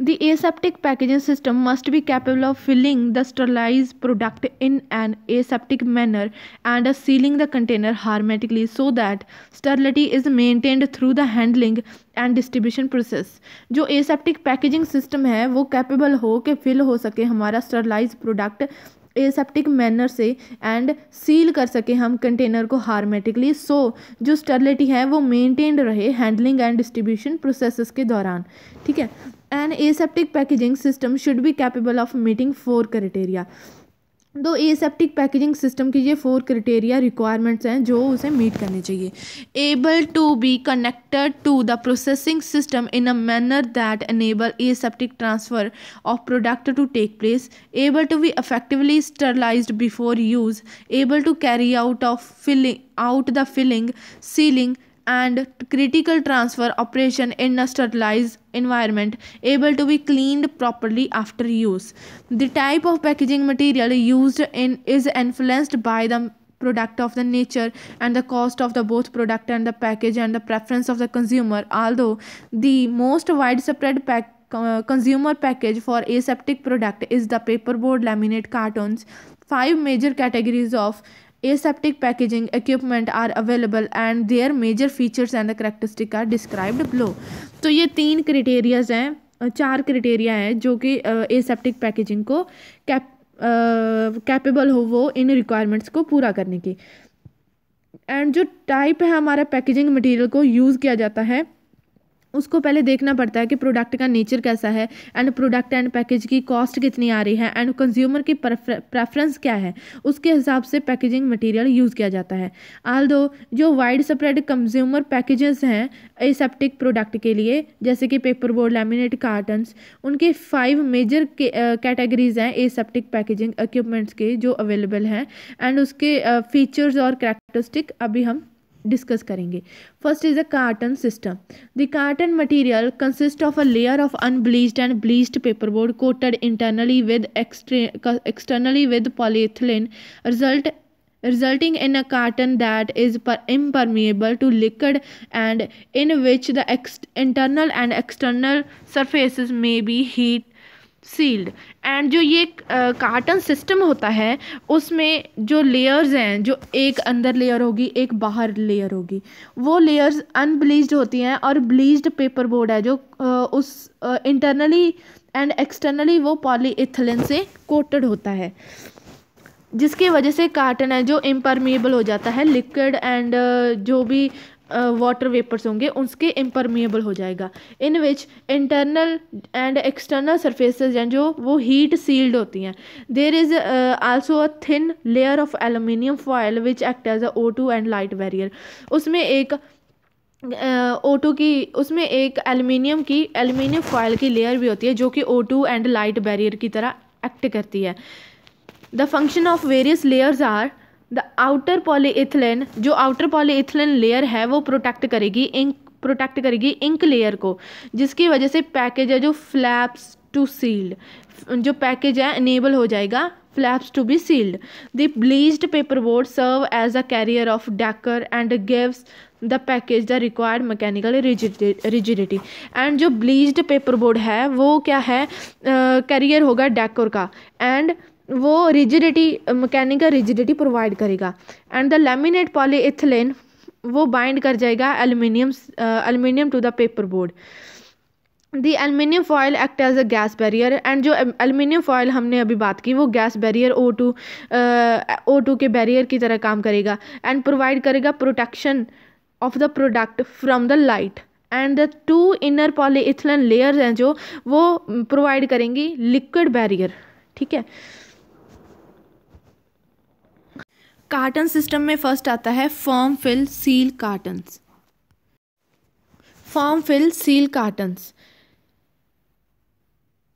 The aseptic packaging system must be capable of filling the sterilized product in an aseptic manner and sealing the container hermetically so that sterility is maintained through the handling and distribution process. जो aseptic packaging system है वो capable हो के fill हो सके हमारा sterilized product एसेप्टिक मैनर से एंड सील कर सके हम कंटेनर को हार्मेटिकली, सो जो स्टेरिलिटी है वो मेंटेन्ड रहे हैंडलिंग एंड डिस्ट्रीब्यूशन प्रोसेसेस के दौरान. ठीक है. An aseptic packaging system should be capable of meeting 4 criteria. तो एसेप्टिक पैकेजिंग सिस्टम की ये 4 क्राइटेरिया रिक्वायरमेंट्स हैं जो उसे मीट करनी चाहिए. Able to be connected to the processing system in a manner that enable aseptic transfer of product to take place. Able to be effectively sterilized before use. Able to carry out the filling, sealing and critical transfer operation in a sterilized environment. Able to be cleaned properly after use. The type of packaging material used is influenced by the product of the nature and the cost of the both product and the package and the preference of the consumer. Although the most widespread consumer package for aseptic product is the paperboard, laminate, cartons. 5 major categories of aseptic packaging equipment are available and their major features and the characteristics are described below. तो ये 3 क्राइटेरियाज हैं, 4 क्राइटेरिया हैं जो कि एसेप्टिक पैकेजिंग को कैपेबल हो वो इन रिक्वायरमेंट्स को पूरा करने की. एंड जो टाइप है हमारा पैकेजिंग मटेरियल को यूज़ किया जाता है उसको पहले देखना पड़ता है कि प्रोडक्ट का नेचर कैसा है एंड प्रोडक्ट एंड पैकेज की कॉस्ट कितनी आ रही है एंड कंज्यूमर की प्रेफरेंस क्या है, उसके हिसाब से पैकेजिंग मटेरियल यूज़ किया जाता है. आल्दो जो वाइड स्प्रेड कंज्यूमर पैकेजेस हैं एसेप्टिक प्रोडक्ट के लिए जैसे कि पेपर बोर्ड, लैमिनेट, कार्टन्स, उनके 5 मेजर कैटेगरीज हैं एसेप्टिक पैकेजिंग इक्विपमेंट्स के जो अवेलेबल हैं एंड उसके फीचर्स और कैरेक्टरिस्टिक अभी हम डिस्कस करेंगे. First is a carton system. The carton material consist of a layer of unbleached and bleached paperboard coated internally with externally with polyethylene resulting in a carton that is impermeable to liquid and in which the internal and external surfaces may be heat sealed. And जो ये कार्टन सिस्टम होता है उसमें जो लेयर्स हैं, जो एक अंदर लेयर होगी एक बाहर लेयर होगी, वो लेयर्स अनब्लीच्ड होती हैं और ब्लीच्ड पेपर बोर्ड है जो उस इंटरनली एंड एक्सटर्नली वो पॉलीइथिलीन से कोटेड होता है जिसकी वजह से कार्टन है जो इम्परमिएबल हो जाता है, लिक्विड एंड जो भी वाटर वेपर्स होंगे उसके इम्परमिएबल हो जाएगा. In which internal and external surfaces हैं जो वो हीट सील्ड होती हैं. There is also a thin layer of aluminium foil which act as a O2 and light barrier. उसमें एक उसमें एक एल्युमिनियम फॉयल की लेयर भी होती है जो कि O2 एंड लाइट बैरियर की तरह एक्ट करती है. The function of various layers are the outer polyethylene. जो आउटर पॉलीइथिलीन लेयर है वो प्रोटेक्ट करेगी इंक लेयर को, जिसकी वजह से पैकेज है जो फ्लैप्स टू सील्ड, जो पैकेज है इनेबल हो जाएगा flaps to be sealed. The bleached paperboard serve as a carrier of decor and gives the package the required mechanical rigidity. And जो ब्लीच्ड पेपर बोर्ड है वो क्या है, कैरियर होगा डेकर का एंड वो मैकेनिकल रिजिडिटी प्रोवाइड करेगा. एंड द लैमिनेट पॉलीइथिलीन वो बाइंड कर जाएगा aluminium to the paperboard. The aluminium foil act as a gas barrier. And जो एल्युमिनियम फॉयल हमने अभी बात की वो गैस बैरियर O2 के बैरियर की तरह काम करेगा एंड प्रोवाइड करेगा protection of the product from the light. And the 2 inner polyethylene layers हैं जो वो प्रोवाइड करेंगी लिक्विड बैरियर. ठीक है. कार्टन सिस्टम में फर्स्ट आता है form fill seal cartons. Form fill seal cartons.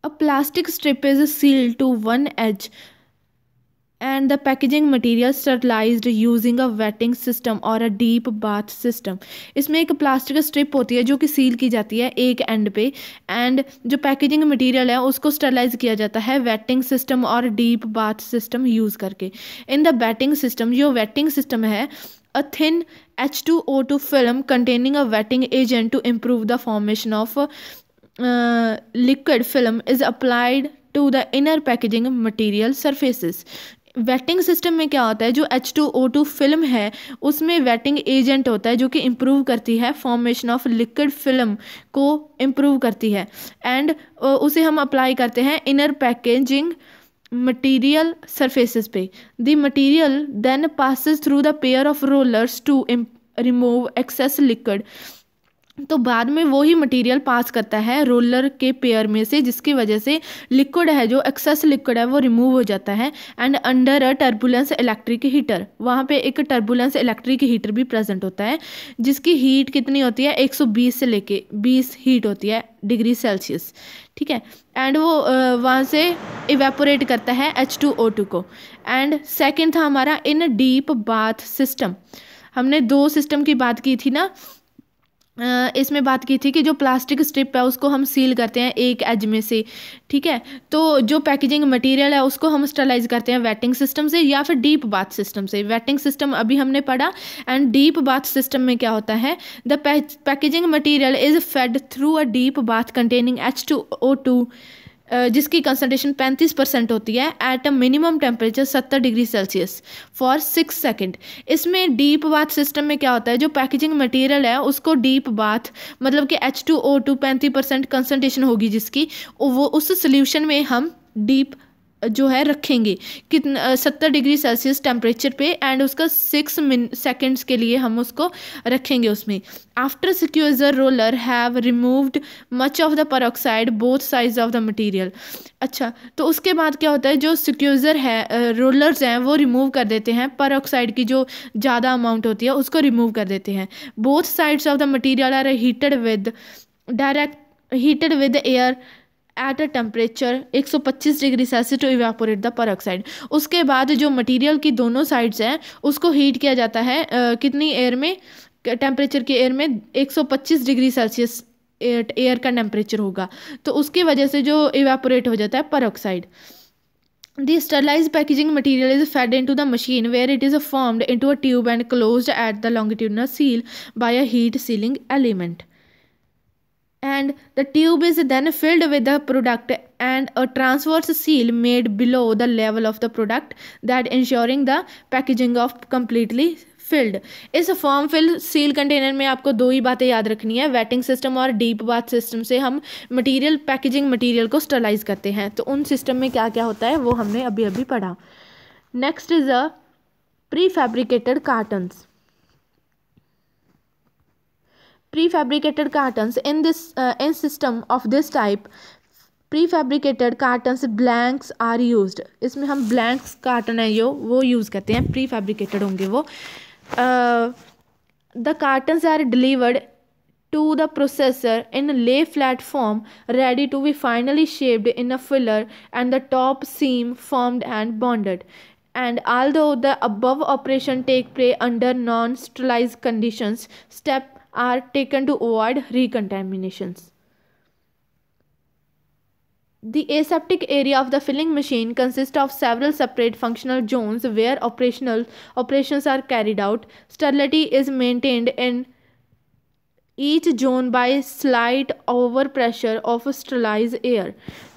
A plastic strip is sealed to one edge and the packaging material sterilized using a wetting system or a deep bath system. इसमें एक प्लास्टिक स्ट्रिप होती है जो कि सील की जाती है एक एंड पे एंड जो पैकेजिंग मटेरियल है उसको स्टरलाइज किया जाता है वेटिंग सिस्टम और डीप बाथ सिस्टम यूज़ करके. इन द वेटिंग सिस्टम, जो वेटिंग सिस्टम है, a thin H2O2 film containing a wetting agent to improve the formation of liquid film is applied to the inner packaging material surfaces. Waiting system में क्या होता है, जो H2O2 फिल्म है उसमें वेटिंग एजेंट होता है जो कि इम्प्रूव करती है फॉर्मेशन ऑफ लिक्विड फिल्म को इम्प्रूव करती है, एंड उसे हम अप्लाई करते हैं इनर पैकेजिंग मटीरियल सरफेसेस पे. The material then passes through the pair of rollers to remove excess liquid. तो बाद में वो ही मटेरियल पास करता है रोलर के पेयर में से, जिसकी वजह से लिक्विड है, जो एक्सेस लिक्विड है वो रिमूव हो जाता है. And under a turbulence electric heater, वहाँ पे एक टर्बुलेंस इलेक्ट्रिक हीटर भी प्रेजेंट होता है जिसकी हीट कितनी होती है 120 से लेके 20 हीट होती है डिग्री सेल्सियस. ठीक है, एंड वो वहाँ से इवेपोरेट करता है H2O2 को. एंड सेकेंड था हमारा इन डीप बाथ सिस्टम. हमने दो सिस्टम की बात की थी ना, इसमें बात की थी कि जो प्लास्टिक स्ट्रिप है उसको हम सील करते हैं एक एज में से. ठीक है, तो जो पैकेजिंग मटेरियल है उसको हम स्टरलाइज करते हैं वेटिंग सिस्टम से या फिर डीप बाथ सिस्टम से. वेटिंग सिस्टम अभी हमने पढ़ा, एंड डीप बाथ सिस्टम में क्या होता है, the packaging material is fed through a deep bath containing H2O2 जिसकी कंसनट्रेशन 35% होती है at a minimum temperature 70 degree Celsius for 6 second. इसमें डीप बाथ सिस्टम में क्या होता है, जो पैकेजिंग मटेरियल है उसको डीप बाथ मतलब कि H2O2 35% कंसनट्रेशन होगी जिसकी, वो उस सोल्यूशन में हम डीप जो है रखेंगे कितना 70 डिग्री सेल्सियस टेम्परेचर पे, एंड उसका 6 सेकेंड्स के लिए हम उसको रखेंगे उसमें. After squeezer roller have removed much of the peroxide both sides of the material. अच्छा, तो उसके बाद क्या होता है, जो सिक्यूजर है रोलर्स हैं वो रिमूव कर देते हैं पेरोक्साइड की जो ज़्यादा अमाउंट होती है उसको रिमूव कर देते हैं. Both sides of the material are heated with air at a temperature 125 degree Celsius to evaporate the peroxide. उसके बाद जो मटेरियल की दोनों साइड्स हैं उसको हीट किया जाता है कितनी एयर में, टेम्परेचर की एयर में 125 डिग्री सेल्सियस एयर का टेम्परेचर होगा, तो उसकी वजह से जो इवेपोरेट हो जाता है peroxide. The sterilized packaging material is fed into the machine where it is formed into a tube and closed at the longitudinal seal by a heat sealing element. And the tube is then filled with the product and a transverse seal made below the level of the product that ensuring the packaging of completely filled. इस फॉर्म फिल सील कंटेनर में आपको दो ही बातें याद रखनी है, वेटिंग सिस्टम और डीप बाथ सिस्टम से हम मटेरियल पैकेजिंग मटेरियल को स्टरलाइज करते हैं. तो उन सिस्टम में क्या क्या होता है वो हमने अभी अभी पढ़ा. Next is a pre fabricated cottons. Prefabricated cartons in system of this type, prefabricated cartons blanks are used. इसमें हम blanks carton है जो वो यूज़ करते हैं, prefabricated होंगे वो. The cartons are delivered to the processor in lay flat form ready to be finally shaped in a filler and the top seam formed and bonded. And although the above operation take place under non-sterilized conditions, steps are taken to avoid recontaminations. The aseptic area of the filling machine consists of several separate functional zones where operations are carried out. Sterility is maintained in each zone by slight over pressure of sterilized air.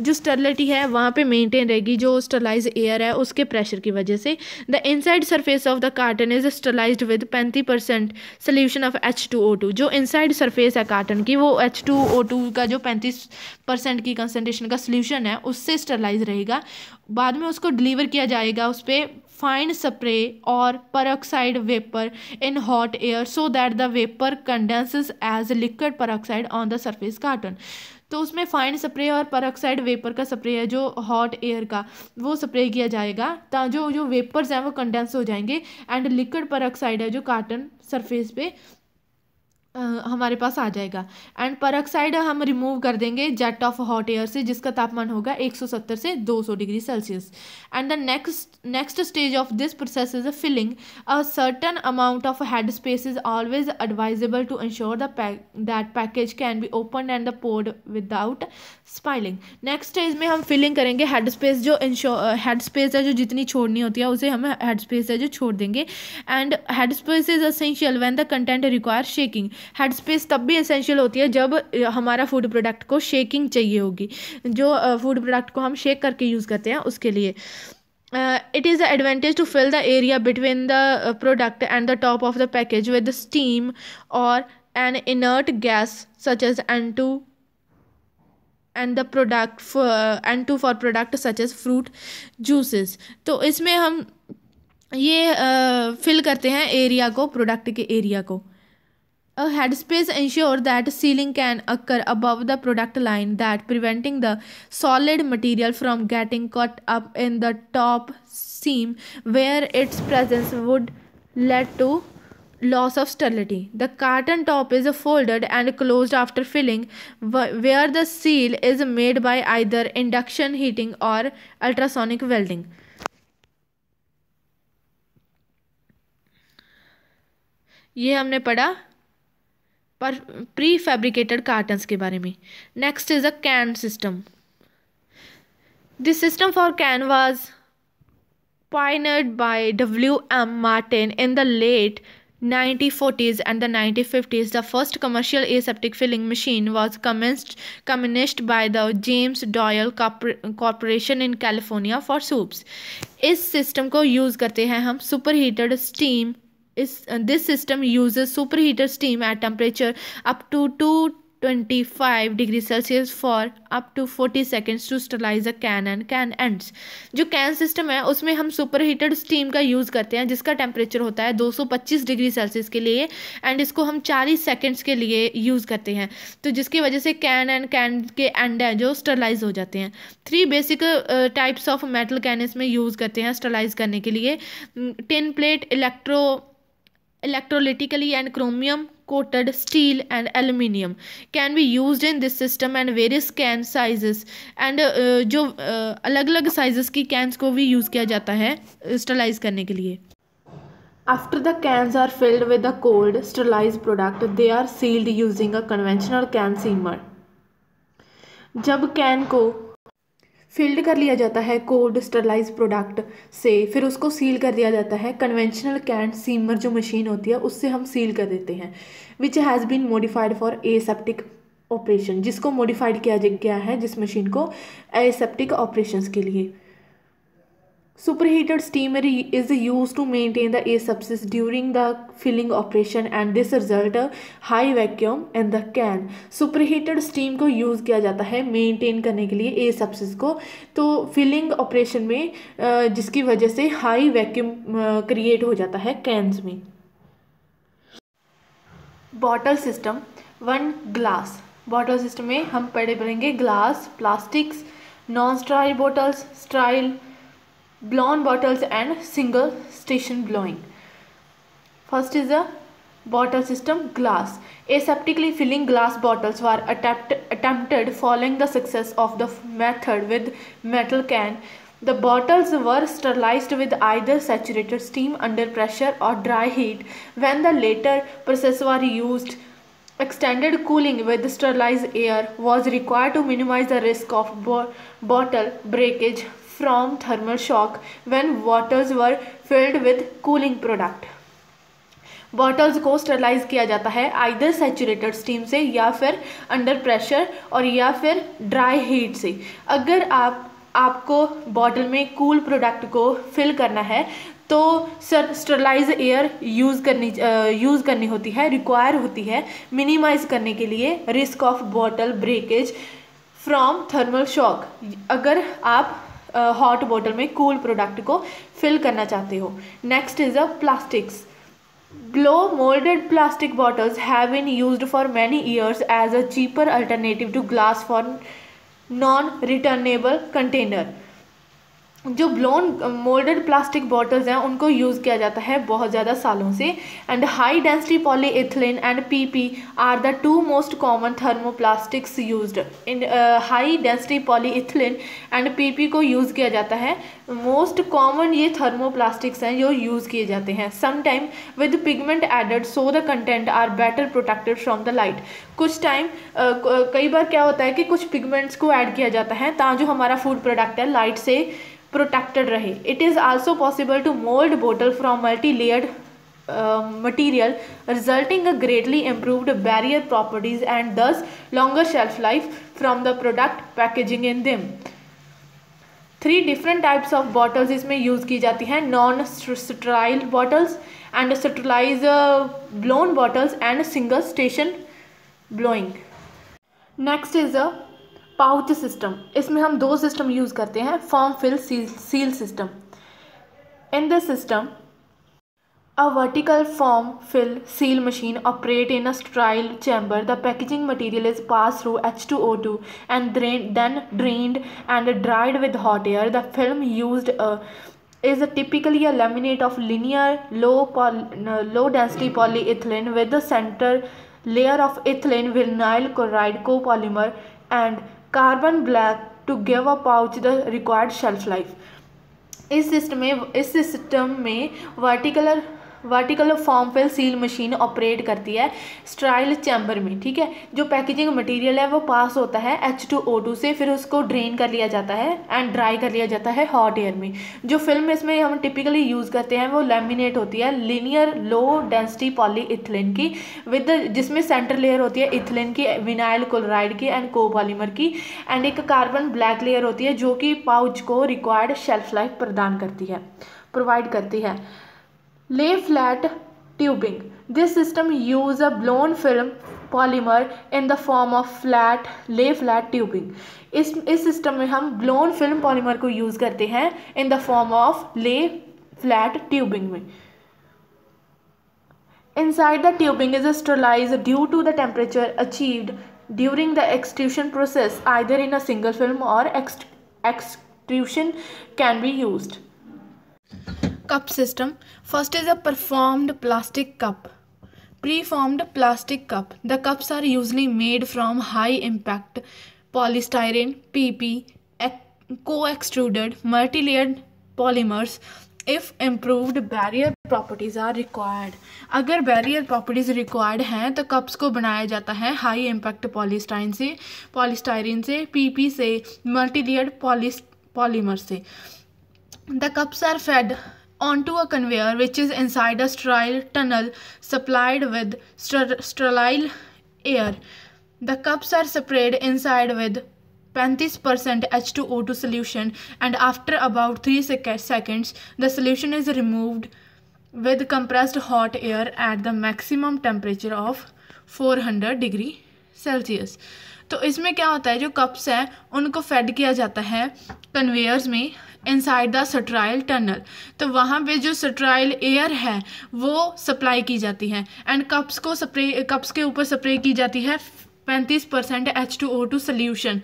जो स्टरलिटी है वहाँ पे मेंटेन रहेगी जो स्टरलाइज एयर है उसके प्रेशर की वजह से. The inside surface of the carton is sterilised with 35% solution of H2O2. जो इनसाइड सरफेस है कार्टन की वो H2O2 का जो 35% की कंसनट्रेशन का सोल्यूशन है उससे स्टरलाइज रहेगा. बाद में उसको डिलीवर किया जाएगा उस पर फाइन स्प्रे और peroxide vapor in hot air so that the vapor condenses as liquid peroxide on the surface carton. तो उसमें फाइन स्प्रे और peroxide वेपर का स्प्रे है जो हॉट एयर का वो स्प्रे किया जाएगा ताकि जो वेपर्स हैं वो कंडेंस हो जाएंगे एंड लिक्विड peroxide है जो कार्टन सरफेस पे हमारे पास आ जाएगा. एंड पेरोक्साइड हम रिमूव कर देंगे जेट ऑफ हॉट एयर से जिसका तापमान होगा 170 से 200 degree Celsius. And the next stage of this process is a filling. A certain amount of headspace is always advisable to ensure that package can be open and the poured without spilling. Next stage में हम फिलिंग करेंगे हेड स्पेस, जो हेड स्पेस है जो जितनी छोड़नी होती है उसे हम हेड स्पेस है जो छोड़ देंगे। And head space is essential when the content require shaking. Head space तब भी एसेंशियल होती है जब हमारा फूड प्रोडक्ट को शेकिंग चाहिए होगी, जो फूड प्रोडक्ट को हम शेक करके यूज़ करते हैं उसके लिए। It is the advantage to fill the area between the product and the top of the package with the steam or an inert gas such as N2, and the product for N2 for product such as fruit juices। तो इसमें हम ये फिल करते हैं एरिया को, प्रोडक्ट के एरिया को। A headspace ensure that sealing can occur above the product line, that preventing the solid material from getting caught up in the top seam where its presence would lead to loss of sterility. The carton top is folded and closed after filling, where the seal is made by either induction heating or ultrasonic welding. ये हमने पढ़ा पर प्री फैब्रिकेटेड कार्टन्स के बारे में। Next is a can system. This system for can was pioneered by W.M. Martin in the late 1940s and the 1950s. The first commercial aseptic filling machine was commissioned by the James Doyle Corporation in California for soups. इस सिस्टम को यूज़ करते हैं हम superheated steam. This system uses superheated steam at temperature up to 225 degree Celsius for up to 40 seconds to sterilize a can and can ends। जो कैन सिस्टम है उसमें हम सुपरहीटेड स्टीम का यूज़ करते हैं जिसका टेम्परेचर होता है 225 डिग्री सेल्सियस के लिए, एंड इसको हम 40 सेकेंड्स के लिए यूज़ करते हैं, तो जिसकी वजह से कैन के एंड हैं जो स्टरलाइज हो जाते हैं। 3 basic types of metal can इसमें यूज़ करते हैं स्टरलाइज करने के लिए। Tin plate, electrolytically and chromium coated steel and aluminium can be used in this system and various can sizes, and जो अलग अलग sizes की cans को भी यूज़ किया जाता है स्टरलाइज करने के लिए। After the cans are filled with the cold sterilized product, they are sealed using a conventional can seamer। जब कैन को फिल्ड कर लिया जाता है कोल्ड स्टरलाइज प्रोडक्ट से, फिर उसको सील कर दिया जाता है कन्वेंशनल कैन सीमर जो मशीन होती है उससे हम सील कर देते हैं। Which has been modified for aseptic operation, जिसको मॉडिफाइड किया गया है जिस मशीन को एसेप्टिक ऑपरेशंस के लिए। Superheated steamer is used to maintain the asepsis during the filling operation and this result a high vacuum in the can। Superheated steam को यूज़ किया जाता है मेंटेन करने के लिए asepsis को, तो फिलिंग ऑपरेशन में जिसकी वजह से हाई वैक्यूम क्रिएट हो जाता है कैंस में। Bottle system 1 glass. Bottle system में हम पढ़ेंगे glass, plastics, non sterile bottles, स्ट्राइल, blown bottles and single station blowing। First is a bottle system, glass। Aseptically filling glass bottles were attempted following the success of the method with metal can। The bottles were sterilized with either saturated steam under pressure or dry heat। When the latter process were used, extended cooling with sterilized air was required to minimize the risk of bottle breakage from thermal shock when bottles were filled with cooling product। Bottles को स्टरलाइज किया जाता है आइदर सैचुरेटेड स्टीम से या फिर अंडर प्रेशर और या फिर ड्राई हीट से। अगर आपको बॉटल में कूल प्रोडक्ट को फिल करना है तो स्टरलाइज एयर यूज़ करनी होती है, रिक्वायर होती है मिनिमाइज करने के लिए risk of bottle breakage from thermal shock, अगर आप हॉट बॉटल में कूल प्रोडक्ट को फिल करना चाहते हो। Next is a plastics. Blow molded plastic bottles have been used for many years as a cheaper alternative to glass for non-returnable container। जो ब्लोन मोल्डेड प्लास्टिक बॉटल्स हैं उनको यूज़ किया जाता है बहुत ज़्यादा सालों से। And high density polyethylene and PP are the two most common thermoplastics used in. High density polyethylene and PP को यूज़ किया जाता है। मोस्ट कॉमन ये थर्मोप्लास्टिक्स हैं जो यूज़ किए जाते हैं। Sometime with pigment added so the content are better protected from the light. कुछ टाइम कई बार क्या होता है कि कुछ पिगमेंट्स को ऐड किया जाता है ताकि जो हमारा फूड प्रोडक्ट है लाइट से प्रोटेक्टेड रहे। It is also possible to mould bottle from multi layered material resulting a greatly improved barrier properties and thus longer shelf life from the product packaging in them. 3 different types of bottles इसमें यूज़ की जाती हैं: non sterile bottles and sterilize blown bottles and single station blowing. Next is a pouch system. इसमें हम 2 सिस्टम यूज़ करते हैं: form fill seal system. In this system a vertical form fill seal machine operate in a sterile chamber. The packaging material is passed through H2O2 and then drained and dried with hot air. The film used is typically a laminate of linear low density polyethylene with the center layer of ethylene vinyl chloride copolymer and carbon black to give a pouch the required shelf life. इस सिस्टम में vertical form fill seal machine operate करती है स्ट्राइल चैम्बर में। ठीक है, जो पैकेजिंग मटेरियल है वो पास होता है H2O2 से, फिर उसको ड्रेन कर लिया जाता है एंड ड्राई कर लिया जाता है हॉट एयर में। जो फिल्म इसमें हम टिपिकली यूज़ करते हैं वो लैमिनेट होती है लिनियर लो डेंसिटी पॉलीइथिलीन की विद जिसमें सेंटर लेयर होती है इथिलीन की, विनाइल क्लोराइड की एंड कोपॉलीमर की, एंड एक कार्बन ब्लैक लेयर होती है जो कि पाउच को रिक्वायर्ड शेल्फ लाइफ प्रोवाइड करती है। Lay flat tubing. This system use a blown film polymer in the form of lay flat tubing. इस सिस्टम में हम blown film polymer को यूज़ करते हैं in the form of lay flat tubing में। Inside the tubing is sterilized due to the temperature achieved during the extrusion process. Either in a single film or extrusion can be used. Cup system. First is a preformed plastic cup. Preformed plastic cup. The cups are usually made from high impact polystyrene, PP, co-extruded multi-layered polymers if improved barrier properties are required. अगर barrier properties required हैं तो कप्स को बनाया जाता है हाई इम्पैक्ट पॉलीस्टाइरीन से, PP से, multi-layered polymer से. The cups are fed onto a conveyor which is inside a sterile tunnel supplied with sterile air. The cups are sprayed inside with 35% H2O2 solution and after about 3 seconds the solution is removed with compressed hot air at the maximum temperature of 400 degree Celsius. तो इसमें क्या होता है, जो कप्स हैं उनको फेड किया जाता है कन्वेयर्स में इनसाइड द स्ट्राइल टनल। तो वहाँ पे जो स्ट्राइल एयर है वो सप्लाई की जाती है एंड कप्स के ऊपर स्प्रे की जाती है 35% H2O2 सोल्यूशन।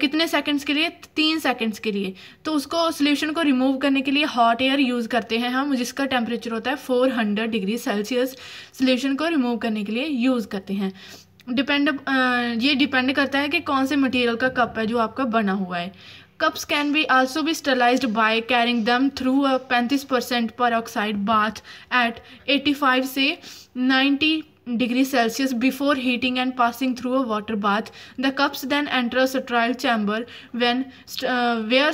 कितने सेकंड्स के लिए? 3 सेकंड्स के लिए। तो उसको सोल्यूशन को रिमूव करने के लिए हॉट एयर यूज़ करते हैं हम, जिसका टेम्परेचर होता है 400 डिग्री सेल्सियस। सोल्यूशन को रिमूव करने के लिए यूज़ करते हैं। ये डिपेंड करता है कि कौन से मटेरियल का कप है जो आपका बना हुआ है। Cups can be also be sterilized by carrying them through a 35% peroxide bath at 85 से 90 degree Celsius before heating and passing through a water bath. The cups then enter a sterile chamber where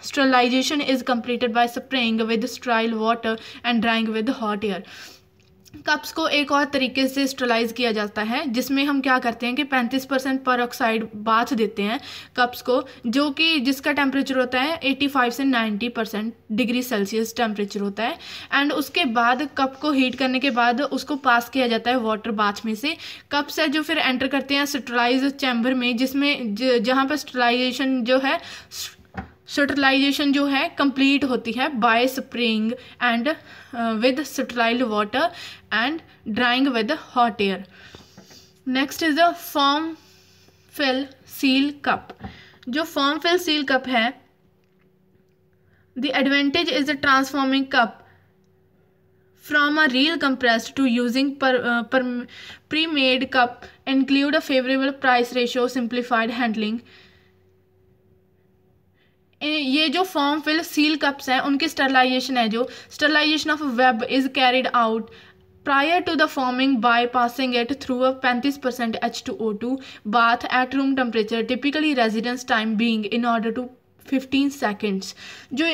sterilization is completed by spraying with sterile water and drying with hot air. Cups को एक और तरीके से स्टरलाइज किया जाता है जिसमें हम क्या करते हैं कि 35% परऑक्साइड बाथ देते हैं कप्स को, जो कि जिसका टेम्परेचर होता है 85 से 90% डिग्री सेल्सियस टेम्परेचर होता है। एंड उसके बाद कप को हीट करने के बाद उसको पास किया जाता है वाटर बाथ में से। कप्स है जो फिर एंटर करते हैं स्टरलाइज चैम्बर में, जिसमें जहाँ पर स्टरलाइजेशन जो है कंप्लीट होती है by spraying and with sterile water and drying with hot air. Next is the form fill seal cup. जो फॉर्म फिल सील कप है The advantage is the transforming cup from a real compressed to using pre-made cup include a favorable price ratio, simplified handling. ये जो फॉर्म फिल सील कप्स हैं उनकी स्टरलाइजेशन है, जो sterilization of web is carried out prior to the forming by passing it through a 35% H2O2 bath at room temperature, typically residence time being in order to 15 seconds. जो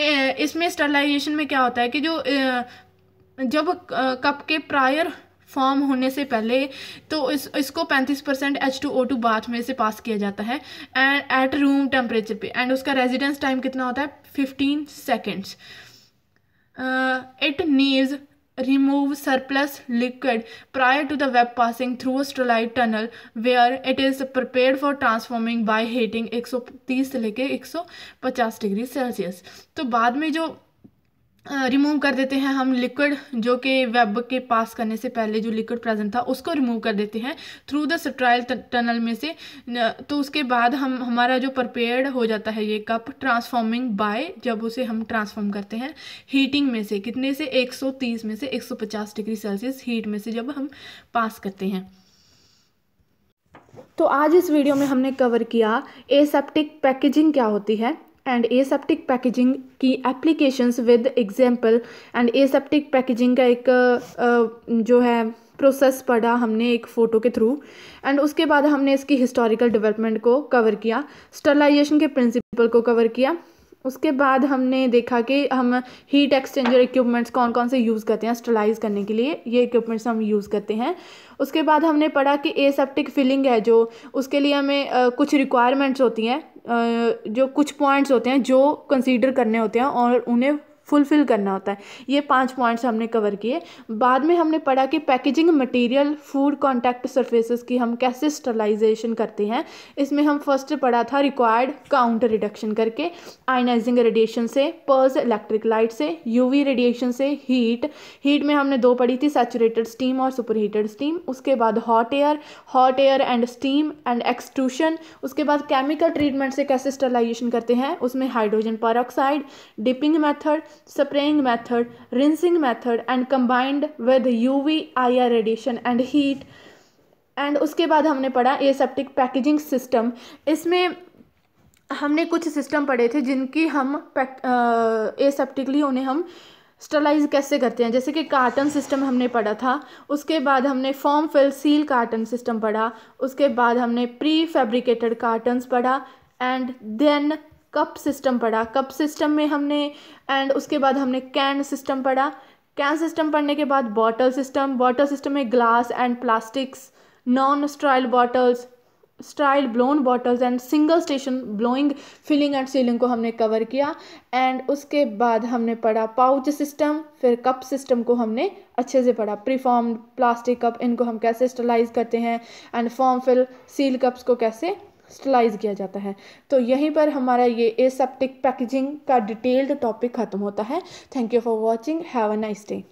इसमें स्टरलाइजेशन में क्या होता है कि जो जब कप के प्रायर फॉर्म होने से पहले तो इसको 35% H2O2 बाथ में से पास किया जाता है एंड एट रूम टेम्परेचर पे, एंड उसका रेजिडेंस टाइम कितना होता है 15 seconds. It needs remove surplus liquid prior to the web passing through a sterilized tunnel where it is prepared for transforming by heating 130 से लेके 150 डिग्री सेल्सियस. तो बाद में जो रिमूव कर देते हैं हम लिक्विड, जो कि वेब के पास करने से पहले जो लिक्विड प्रेजेंट था उसको रिमूव कर देते हैं थ्रू द स्टेराइल टनल में से. तो उसके बाद हमारा जो प्रिपेयर्ड हो जाता है ये कप ट्रांसफॉर्मिंग बाय, जब उसे हम ट्रांसफॉर्म करते हैं हीटिंग में से, कितने से 130 में से 150 डिग्री सेल्सियस हीट में से जब हम पास करते हैं. तो आज इस वीडियो में हमने कवर किया एसेप्टिक पैकेजिंग क्या होती है एंड एसेप्टिक पैकेजिंग की applications with example, and aseptic packaging का एक जो है प्रोसेस पढ़ा हमने एक फ़ोटो के थ्रू, एंड उसके बाद हमने इसकी हिस्टोरिकल डेवलपमेंट को कवर किया, स्टरलाइजेशन के प्रिंसिपल को कवर किया. उसके बाद हमने देखा कि हम हीट एक्सचेंजर इक्विपमेंट्स कौन कौन से यूज़ करते हैं स्टरलाइज करने के लिए, ये इक्विपमेंट्स हम यूज़ करते हैं. उसके बाद हमने पढ़ा कि एसेप्टिक फिलिंग है जो, उसके लिए हमें कुछ रिक्वायरमेंट्स होती हैं, जो कुछ पॉइंट्स होते हैं जो कंसीडर करने होते हैं और उन्हें फुलफ़िल करना होता है. ये 5 पॉइंट्स हमने कवर किए. बाद में हमने पढ़ा कि packaging material food contact surfaces की हम कैसे स्टरलाइजेशन करते हैं. इसमें हम फर्स्ट पढ़ा था रिक्वायर्ड काउंट रिडक्शन करके, आयनाइजिंग रेडिएशन से, पर्स इलेक्ट्रिक लाइट से, यूवी रेडिएशन से, हीट में हमने 2 पढ़ी थी, सैचुरेटेड स्टीम और सुपर हीटेड स्टीम. उसके बाद hot air and steam and extrusion. उसके बाद केमिकल ट्रीटमेंट से कैसे स्टरलाइजेशन करते हैं, उसमें hydrogen peroxide, dipping method, spraying method, rinsing method and combined with UV IR radiation and heat. And उसके बाद हमने पढ़ा एसेप्टिक पैकेजिंग सिस्टम. इसमें हमने कुछ सिस्टम पढ़े थे जिनकी हम एसेप्टिकली उन्हें हम स्टरलाइज कैसे करते हैं, जैसे कि कार्टन सिस्टम हमने पढ़ा था. उसके बाद हमने form fill seal carton system पढ़ा. उसके बाद हमने प्री फैब्रिकेटेड कार्टन्स पढ़ा एंड देन कप सिस्टम पढ़ा. कप सिस्टम में हमने, एंड उसके बाद हमने कैन सिस्टम पढ़ा. कैन सिस्टम पढ़ने के बाद बॉटल सिस्टम में glass and plastics, non sterile bottles, sterile blown bottles and single station blowing, filling and sealing को हमने कवर किया. एंड उसके बाद हमने पढ़ा पाउच सिस्टम, फिर कप सिस्टम को हमने अच्छे से पढ़ा. प्रीफॉर्म्ड प्लास्टिक कप, इनको हम कैसे स्टरलाइज करते हैं, and form fill seal cups को कैसे स्टरलाइज किया जाता है. तो यहीं पर हमारा ये एसेप्टिक पैकेजिंग का डिटेल्ड टॉपिक ख़त्म होता है. Thank you for watching. Have a nice day.